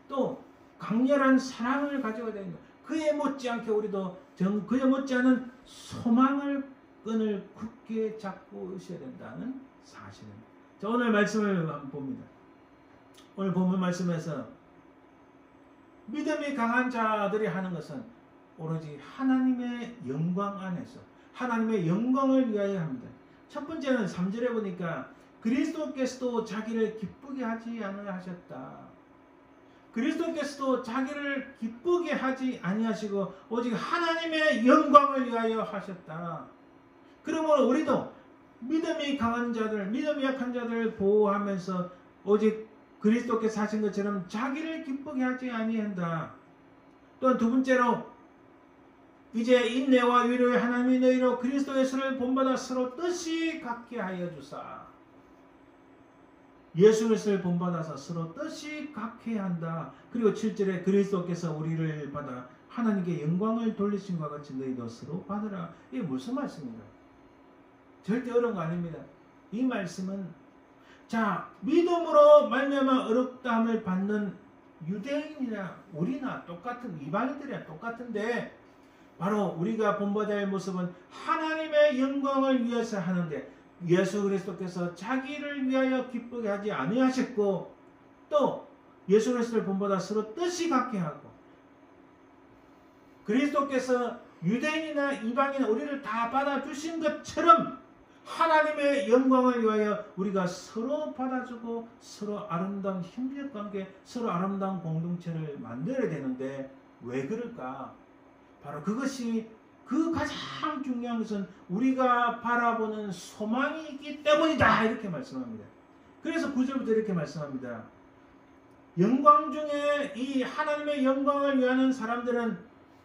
Speaker 1: 또 강렬한 사랑을 가져야 됩니다. 그에 못지않게 우리도 그에 못지않은 소망을 끈을 굳게 잡고 있어야 된다는 사실입니다. 자, 오늘 말씀을 한번 봅니다. 오늘 본문 말씀에서 믿음이 강한 자들이 하는 것은 오로지 하나님의 영광 안에서 하나님의 영광을 위하여 합니다. 첫 번째는 3절에 보니까 그리스도께서도 자기를 기쁘게 하지 아니하셨다. 그리스도께서도 자기를 기쁘게 하지 아니하시고 오직 하나님의 영광을 위하여 하셨다. 그러므로 우리도 믿음이 강한 자들, 믿음이 약한 자들을 보호하면서 오직 그리스도께서 하신 것처럼 자기를 기쁘게 하지 아니한다. 또한 두 번째로 이제 인내와 위로의 하나님이 너희로 그리스도 예수를 본받아 서로 뜻이 같게 하여 주사. 예수 그리스도를 본받아서 서로 뜻이 같게 한다. 그리고 7절에 그리스도께서 우리를 받아 하나님께 영광을 돌리신 것 같이 너희도 서로 받으라. 이게 무슨 말씀인가? 절대 어려운 거 아닙니다. 이 말씀은 자, 믿음으로 말미암아 어렵다함을 받는 유대인이나 우리나 똑같은 이방인들이나 똑같은데 바로 우리가 본받아야 할 모습은 하나님의 영광을 위해서 하는데 예수 그리스도께서 자기를 위하여 기쁘게 하지 아니하셨고 또 예수 그리스도를 본받아 서로 뜻이 같게 하고 그리스도께서 유대인이나 이방인 우리를 다 받아주신 것처럼 하나님의 영광을 위하여 우리가 서로 받아주고 서로 아름다운 협력관계, 서로 아름다운 공동체를 만들어야 되는데 왜 그럴까? 바로 그것이 그 가장 중요한 것은 우리가 바라보는 소망이 있기 때문이다. 이렇게 말씀합니다. 그래서 9절부터 이렇게 말씀합니다. 영광 중에 이 하나님의 영광을 위하는 사람들은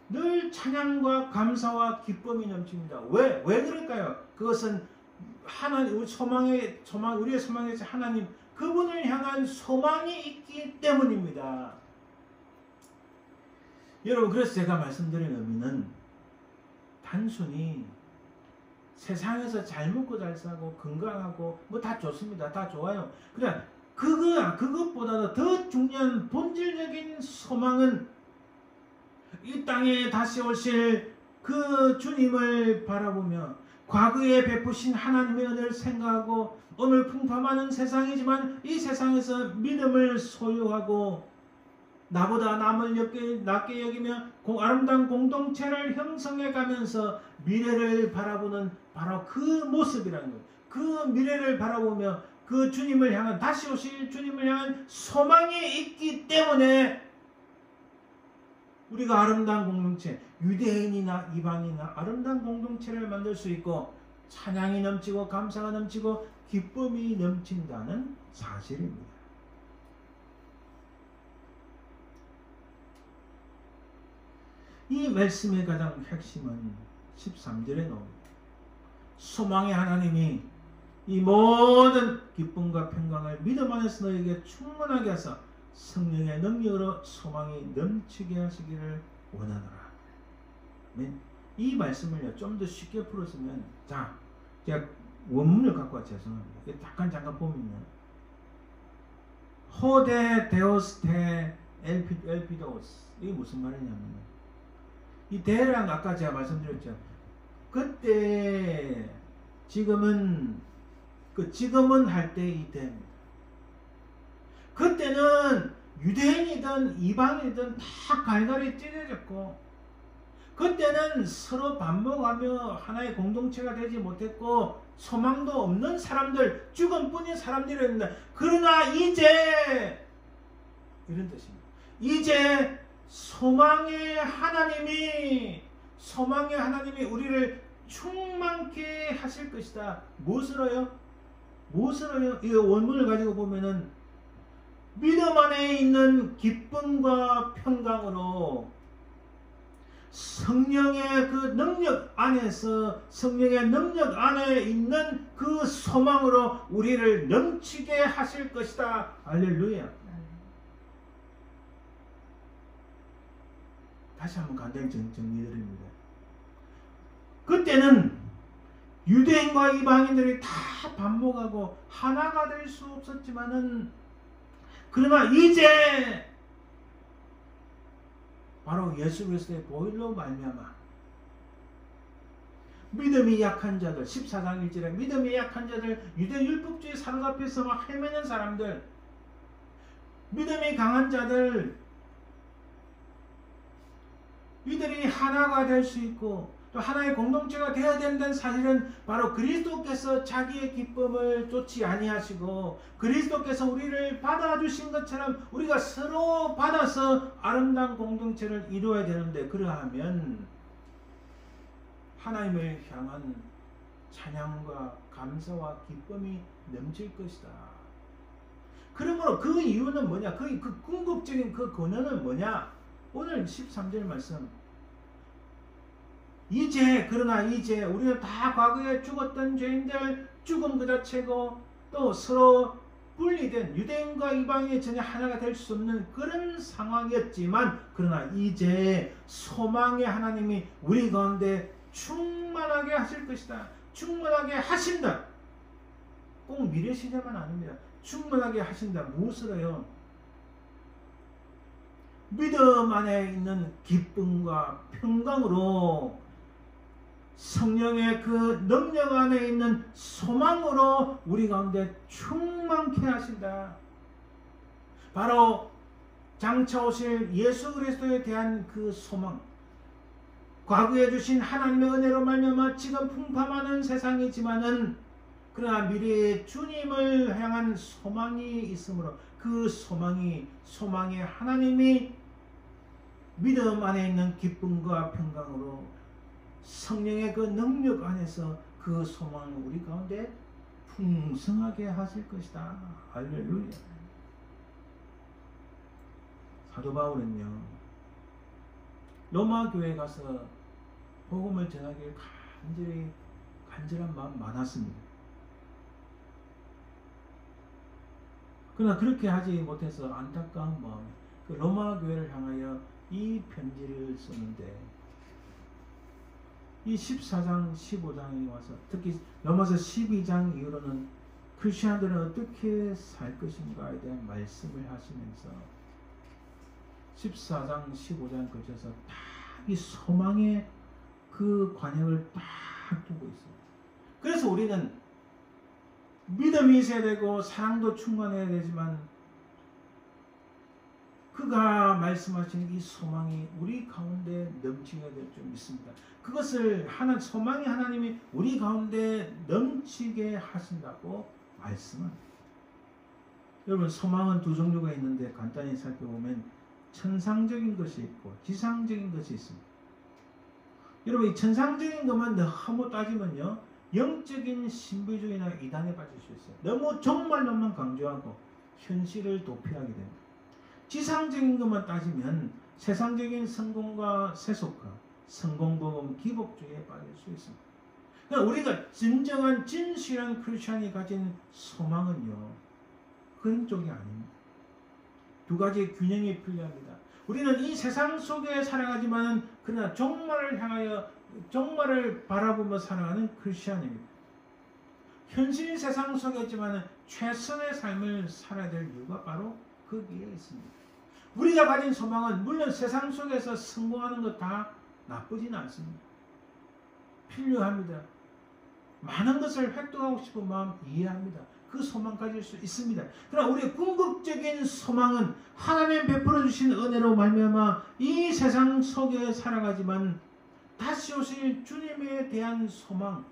Speaker 1: 늘 찬양과 감사와 기쁨이 넘칩니다. 왜 그럴까요? 그것은 하나님, 우리의 소망이 하나님, 그분을 향한 소망이 있기 때문입니다. 여러분, 그래서 제가 말씀드린 의미는 단순히 세상에서 잘 먹고 잘 사고 건강하고 뭐 다 좋습니다. 다 좋아요. 그냥 그것보다도 더 중요한 본질적인 소망은 이 땅에 다시 오실 그 주님을 바라보며 과거에 베푸신 하나님의 은혜를 생각하고 오늘 풍파많은 세상이지만 이 세상에서 믿음을 소유하고 나보다 남을 낮게 여기며 아름다운 공동체를 형성해 가면서 미래를 바라보는 바로 그 모습이라는 거예요. 그 미래를 바라보며 그 주님을 향한 다시 오실 주님을 향한 소망이 있기 때문에 우리가 아름다운 공동체, 유대인이나 이방인이나 아름다운 공동체를 만들 수 있고 찬양이 넘치고 감사가 넘치고 기쁨이 넘친다는 사실입니다. 이 말씀의 가장 핵심은 13절에 나옵니다. 소망의 하나님이 이 모든 기쁨과 평강을 믿음 안에서 너에게 충만하게 하사 성령의 능력으로 소망이 넘치게 하시기를 원하노라. 이 말씀을 좀 더 쉽게 풀었으면 자, 제가 원문을 갖고 와 죄송합니다. 잠깐 보면요. 호데 데오스테 엘피도스 이게 무슨 말이냐면 이 대랑 아까 제가 말씀드렸죠. 그때 지금은 할 때 이 대입니다. 그때는 유대인이든 이방인이든 다 갈갈이 찢어졌고 그때는 서로 반목하며 하나의 공동체가 되지 못했고 소망도 없는 사람들, 죽음뿐인 사람들이었는데 그러나 이제 이런 뜻입니다. 이제 소망의 하나님이 우리를 충만케 하실 것이다. 무엇으로요? 이 원문을 가지고 보면은 믿음 안에 있는 기쁨과 평강으로 성령의 그 능력 안에서 성령의 능력 안에 있는 그 소망으로 우리를 넘치게 하실 것이다. 할렐루야. 다시 한번 간단히 정리드립니다. 그때는 유대인과 이방인들이 다 반목하고 하나가 될 수 없었지만은 그러나 이제 바로 예수 그리스도의 보혈로 말미암아 믿음이 약한 자들, 14장 1절에 믿음이 약한 자들, 유대율법주의 사로잡혀서 막 헤매는 사람들, 믿음이 강한 자들, 이들이 하나가 될 수 있고 또 하나의 공동체가 되어야 된다는 사실은 바로 그리스도께서 자기의 기쁨을 쫓지 아니하시고 그리스도께서 우리를 받아주신 것처럼 우리가 서로 받아서 아름다운 공동체를 이루어야 되는데, 그러하면 하나님을 향한 찬양과 감사와 기쁨이 넘칠 것이다. 그러므로 그 이유는 뭐냐? 그 궁극적인 그 근원은 뭐냐? 오늘 13절 말씀, 그러나 이제 우리는 다 과거에 죽었던 죄인들, 죽음 그 자체고 또 서로 분리된 유대인과 이방인이 전혀 하나가 될 수 없는 그런 상황이었지만, 그러나 이제 소망의 하나님이 우리 가운데 충만하게 하실 것이다. 충만하게 하신다. 꼭 미래 시제만 아닙니다. 충만하게 하신다. 무엇으로요? 믿음 안에 있는 기쁨과 평강으로, 성령의 그 능력 안에 있는 소망으로 우리 가운데 충만케 하신다. 바로 장차 오실 예수 그리스도에 대한 그 소망, 과거에 주신 하나님의 은혜로 말미암아 지금 풍파많은 세상이지만은 그러나 미래에 주님을 향한 소망이 있으므로 그 소망의 하나님이 믿음 안에 있는 기쁨과 평강으로 성령의 그 능력 안에서 그 소망을 우리 가운데 풍성하게 하실 것이다. 할렐루야. 사도 바울은요, 로마 교회에 가서 복음을 전하기를 간절한 마음 많았습니다. 그러나 그렇게 하지 못해서 안타까운 마음에 그 로마 교회를 향하여 이 편지를 쓰는데, 이 14장 15장에 와서 특히 로마서 12장 이후로는 크리스천들은 어떻게 살 것인가에 대한 말씀을 하시면서 14장 15장 거쳐서 다 이 소망의 그 관역을 딱 두고 있습니다. 그래서 우리는 믿음이 있어야 되고 사랑도 충만해야 되지만 그가 말씀하신 이 소망이 우리 가운데 넘치게 될 줄 믿습니다. 그것을 소망의 하나님이 우리 가운데 넘치게 하신다고 말씀합니다. 여러분, 소망은 두 종류가 있는데 간단히 살펴보면 천상적인 것이 있고 지상적인 것이 있습니다. 여러분, 이 천상적인 것만 너무 따지면요, 영적인 신비주의나 이단에 빠질 수 있어요. 너무 정말로만 강조하고 현실을 도피하게 됩니다. 지상적인 것만 따지면 세상적인 성공과 세속화, 성공복음, 기복주의에 빠질 수 있습니다. 그러니까 우리가 진정한 진실한 크리스천이 가진 소망은요, 그런 쪽이 아닙니다. 두 가지 균형이 필요합니다. 우리는 이 세상 속에 살아가지만 그러나 종말을 바라보며 살아가는 크리스천입니다. 현실 세상 속에 있지만 최선의 삶을 살아야 될 이유가 바로 거기에 있습니다. 우리가 가진 소망은 물론 세상 속에서 성공하는 것 다 나쁘진 않습니다. 필요합니다. 많은 것을 획득하고 싶은 마음 이해합니다. 그 소망 가질 수 있습니다. 그러나 우리의 궁극적인 소망은 하나님 베풀어 주신 은혜로 말미암아 이 세상 속에 살아가지만 다시 오실 주님에 대한 소망,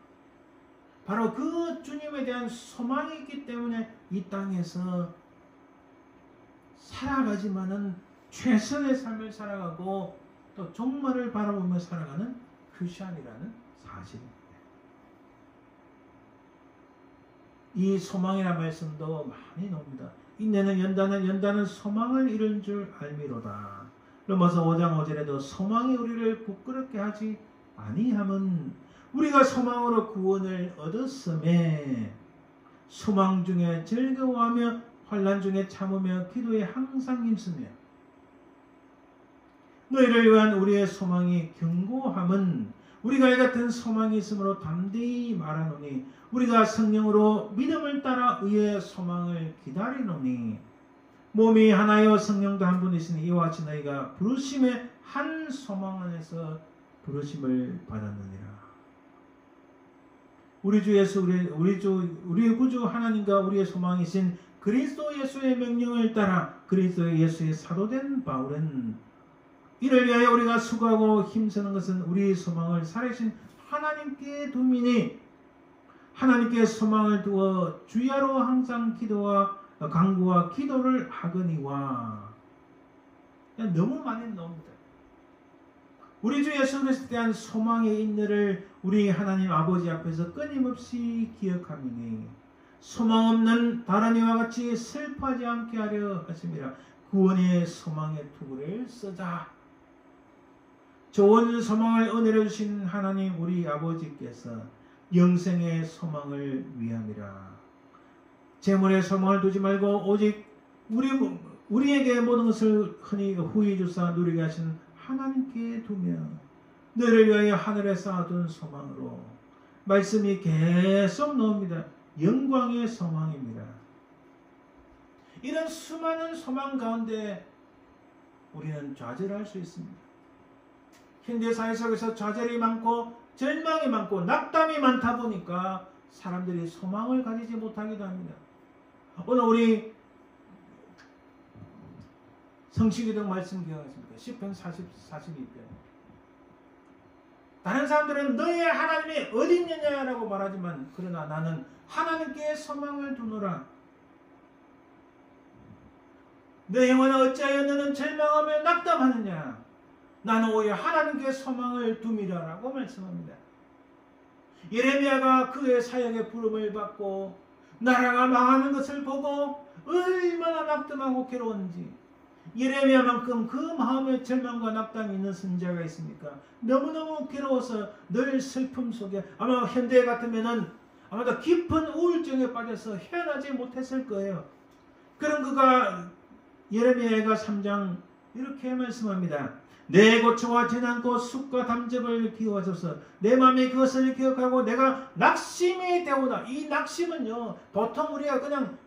Speaker 1: 바로 그 주님에 대한 소망이 있기 때문에 이 땅에서 살아가지만은 최선의 삶을 살아가고 또 종말을 바라보며 살아가는 크리스천이라는 사실입니다. 이 소망이라는 말씀도 많이 나옵니다. 인내는 연단은 소망을 이룬 줄 알미로다. 로마서 5장 5절에도 소망이 우리를 부끄럽게 하지 아니함은 우리가 소망으로 구원을 얻었음에 소망 중에 즐거워하며 환난 중에 참으며 기도에 항상 힘쓰며 너희를 위한 우리의 소망이 견고함은 우리가 이 같은 소망이 있으므로 담대히 말하노니 우리가 성령으로 믿음을 따라 의의 소망을 기다리노니 몸이 하나요 성령도 한 분이시니 이와 같이 너희가 부르심의 한 소망 안에서 부르심을 받았느니라. 우리 주 예수 우리의 구주 하나님과 우리의 소망이신 그리스도 예수의 명령을 따라 그리스도 예수의 사도된 바울은 이를 위하여 우리가 수고하고 힘쓰는 것은 우리의 소망을 살아계신 하나님께 둠이니 하나님께 소망을 두어 주야로 항상 기도와 간구와 기도를 하거니와. 너무 많이 나옵니다. 우리 주 예수 그리스도에 대한 소망의 인내를 우리 하나님 아버지 앞에서 끊임없이 기억하미니 소망 없는 다른 이와 같이 슬퍼하지 않게 하려 하심이라. 구원의 소망의 투구를 쓰자. 좋은 소망을 은혜로 주신 하나님 우리 아버지께서 영생의 소망을 위함이라. 재물의 소망을 두지 말고 오직 우리에게 모든 것을 흔히 후히 주사 누리게 하신 하나님께 두며 너를 위하여 하늘에 쌓아둔 소망으로 말씀이 계속 나옵니다. 영광의 소망입니다. 이런 수많은 소망 가운데 우리는 좌절할 수 있습니다. 현대사회 속에서 좌절이 많고 절망이 많고 낙담이 많다 보니까 사람들이 소망을 가지지 못하기도 합니다. 오늘 우리 성시기도 말씀 기억하십니까? 시편 42편. 다른 사람들은 너의 하나님이 어디 있느냐라고 말하지만 그러나 나는 하나님께 소망을 두노라. 내 영혼아 어찌하여 너는 절망하며 낙담하느냐. 나는 오히려 하나님께 소망을 둠이라라고 말씀합니다. 예레미야가 그의 사역의 부름을 받고 나라가 망하는 것을 보고 얼마나 낙담하고 괴로웠는지, 예레미야만큼 그 마음에 절망과 낙담이 있는 선지자가 있습니까? 너무너무 괴로워서 늘 슬픔 속에, 아마 현대 같으면은 아마도 깊은 우울증에 빠져서 헤어나지 못했을 거예요. 그런 그가 예레미야가 3장 이렇게 말씀합니다. 내 고초와 재난과 숙과 담즙을 기워줘서 내 마음에 그것을 기억하고 내가 낙심이 되오다. 이 낙심은요, 보통 우리가 그냥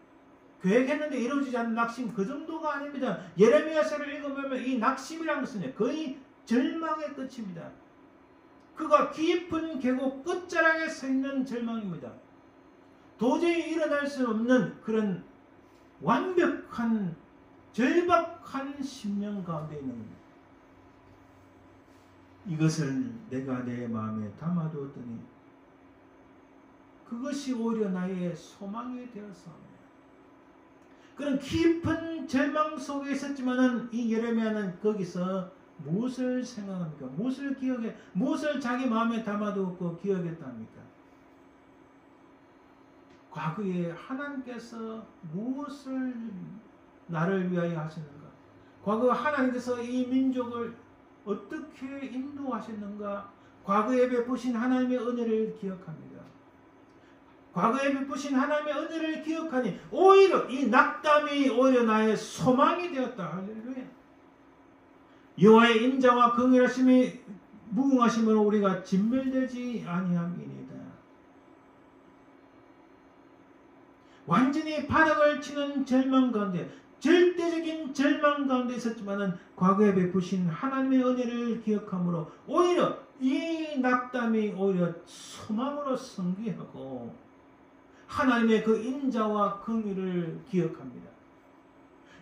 Speaker 1: 계획했는데 이루어지지 않는 낙심, 그 정도가 아닙니다. 예레미야서를 읽어보면 이 낙심이라는 것은 거의 절망의 끝입니다. 그가 깊은 계곡 끝자락에 서 있는 절망입니다. 도저히 일어날 수 없는 그런 완벽한 절박한 심령 가운데 있는 겁니다. 이것을 내가 내 마음에 담아두었더니 그것이 오히려 나의 소망이 되었습니다. 그런 깊은 절망 속에 있었지만은 이 예레미야는 거기서 무엇을 생각합니까? 무엇을 기억해? 무엇을 자기 마음에 담아두었고 기억했답니까? 과거에 하나님께서 무엇을 나를 위하여 하셨는가? 과거 하나님께서 이 민족을 어떻게 인도하셨는가? 과거에 베푸신 하나님의 은혜를 기억합니다. 과거에 베푸신 하나님의 은혜를 기억하니 오히려 이 낙담이 오히려 나의 소망이 되었다. 할렐루야. 여호와의 인자와 긍휼하심이 무궁하심으로 우리가 진멸되지 아니함이니이다. 완전히 바닥을 치는 절망 가운데, 절대적인 절망 가운데 있었지만은 과거에 베푸신 하나님의 은혜를 기억함으로 오히려 이 낙담이 오히려 소망으로 승귀하고 하나님의 그 인자와 긍휼을 기억합니다.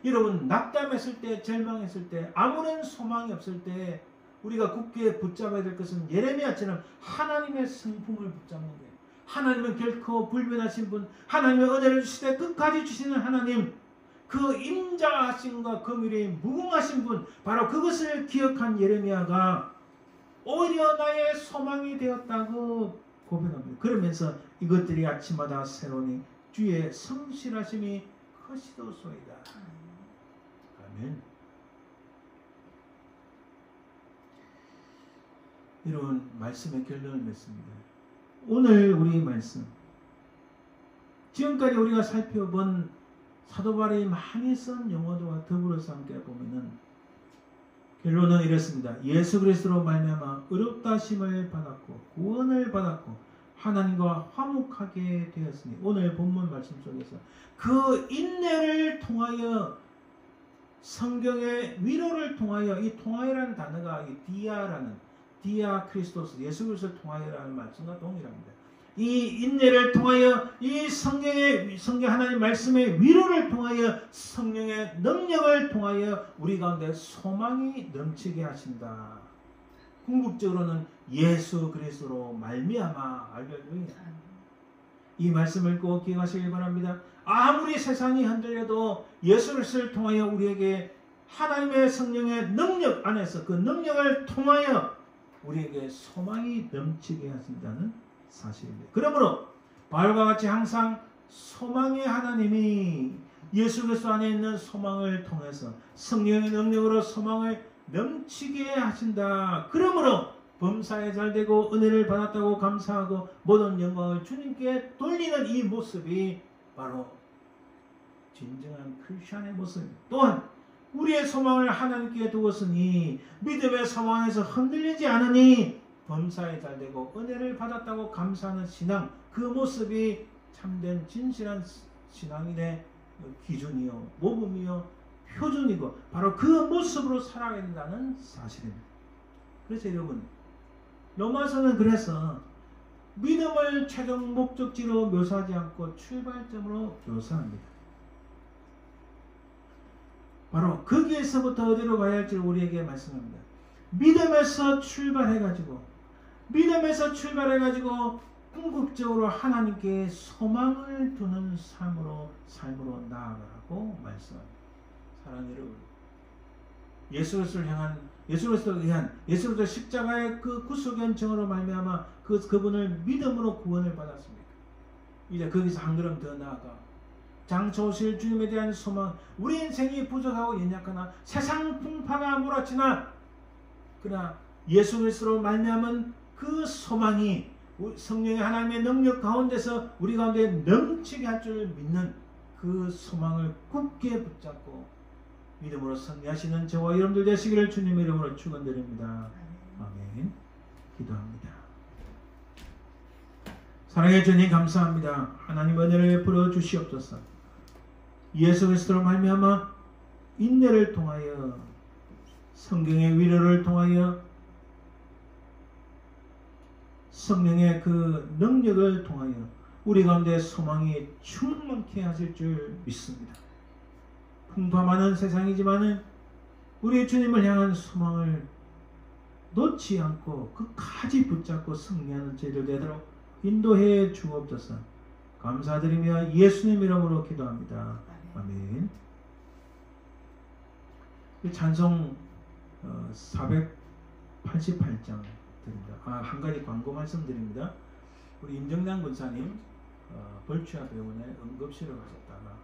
Speaker 1: 여러분, 낙담했을 때, 절망했을 때, 아무런 소망이 없을 때 우리가 굳게 붙잡아야 될 것은 예레미야처럼 하나님의 성품을 붙잡는 거예요. 하나님은 결코 불변하신 분, 하나님의 은혜를 주시되 끝까지 주시는 하나님, 그 인자하심과 긍휼이 무궁하신 분, 바로 그것을 기억한 예레미야가 오히려 나의 소망이 되었다고 고백합니다. 그러면서 이것들이 아침마다 새로우니 주의 성실하심이 크시도소이다. 아멘. 이런 말씀의 결론을 맺습니다. 오늘 우리 말씀, 지금까지 우리가 살펴본 사도 바울이 많이 쓴 용어들과 더불어서 함께 보면은 결론은 이렇습니다. 예수 그리스도로 말미암아 의롭다 하심을 받았고 구원을 받았고 하나님과 화목하게 되었으니, 오늘 본문 말씀 속에서 그 인내를 통하여, 성경의 위로를 통하여, 이 통하여라는 단어가 이 디아 크리스토스, 예수 그리스도를 통하여라는 말씀과 동일합니다. 이 인내를 통하여 이 성경 하나님 말씀의 위로를 통하여 성령의 능력을 통하여 우리 가운데 소망이 넘치게 하신다. 궁극적으로는 예수 그리스도로 말미암아. 할렐루야. 이 말씀을 꼭 기억하시길 바랍니다. 아무리 세상이 흔들려도 예수 그리스도를 통하여 우리에게 하나님의 성령의 능력 안에서 그 능력을 통하여 우리에게 소망이 넘치게 하신다는 사실입니다. 그러므로 바울과 같이 항상 소망의 하나님이 예수 그리스도 안에 있는 소망을 통해서 성령의 능력으로 소망을 넘치게 하신다. 그러므로 범사에 잘되고 은혜를 받았다고 감사하고 모든 영광을 주님께 돌리는 이 모습이 바로 진정한 크리스천의 모습입니다. 또한 우리의 소망을 하나님께 두었으니 믿음의 소망 안에서 흔들리지 않으니 범사에 잘되고 은혜를 받았다고 감사하는 신앙, 그 모습이 참된 진실한 신앙인의 기준이요 모범이요 표준이고 바로 그 모습으로 살아가야 된다는 사실입니다. 그래서 여러분 로마서는 그래서 믿음을 최종 목적지로 묘사하지 않고 출발점으로 묘사합니다. 바로 거기에서부터 어디로 가야 할지 우리에게 말씀합니다. 믿음에서 출발해가지고 궁극적으로 하나님께 소망을 두는 삶으로 나아가라고 말씀합니다. 사랑하는 여러분, 예수 그리스도를 위한 예수 그리스도 십자가의 그 구속의 정으로 말미암아 그분을 믿음으로 구원을 받았습니다. 이제 거기서 한 걸음 더 나아가 장차 오실 주님에 대한 소망, 우리 인생이 부족하고 연약하나 세상 풍파가 몰아치나 그러나 예수 그리스도로 말미암은 그 소망이 성령의 하나님의 능력 가운데서 우리 가운데 넘치게 할 줄 믿는 그 소망을 굳게 붙잡고 믿음으로 승리하시는 저와 여러분들 되시기를 주님의 이름으로 축원드립니다. 아멘. 기도합니다. 사랑의 주님 감사합니다. 하나님 은혜를 베풀어 주시옵소서. 예수 그리스도로 말미암아 인내를 통하여 성경의 위로를 통하여 성령의 그 능력을 통하여 우리 가운데 소망이 충만케 하실 줄 믿습니다. 풍파 많은 세상이지만은 우리 주님을 향한 소망을 놓지 않고 끝까지 붙잡고 승리하는 저희들 되도록 인도해 주옵소서. 감사드리며 예수님 이름으로 기도합니다. 아멘. 찬송 488장 드립니다. 한 가지 광고 말씀드립니다. 우리 임정남 군사님 벌추아 병원에 응급실에 가셨다가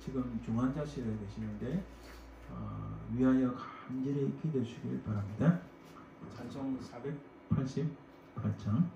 Speaker 1: 지금 중환자실에 계시는데 위하여 간절히 기도해 주시길 바랍니다. 찬송 488장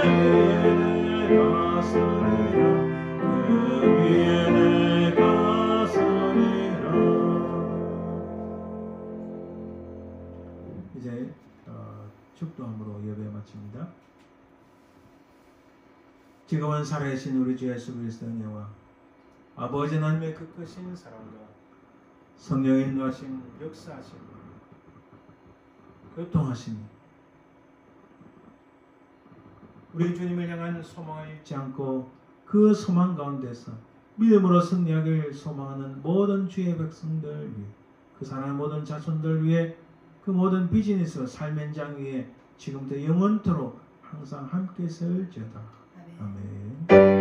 Speaker 1: 내가 서리라 그 위에 내가 서리라. 이제 축도함으로 예배 마칩니다. 지금은 살아계신 우리 주 예수 그리스도의 은혜와 아버지 하나님의 그 크신 사랑과 성령의 인도하신 역사하심 교통하심이 우리 주님을 향한 소망을 잃지 않고 그 소망 가운데서 믿음으로 승리하길 소망하는 모든 주의 백성들 위해 그 사랑하는 모든 자손들 위해 그 모든 비즈니스 삶의 현장 위에 지금부터 영원토록 항상 함께 있을지어다. 아멘.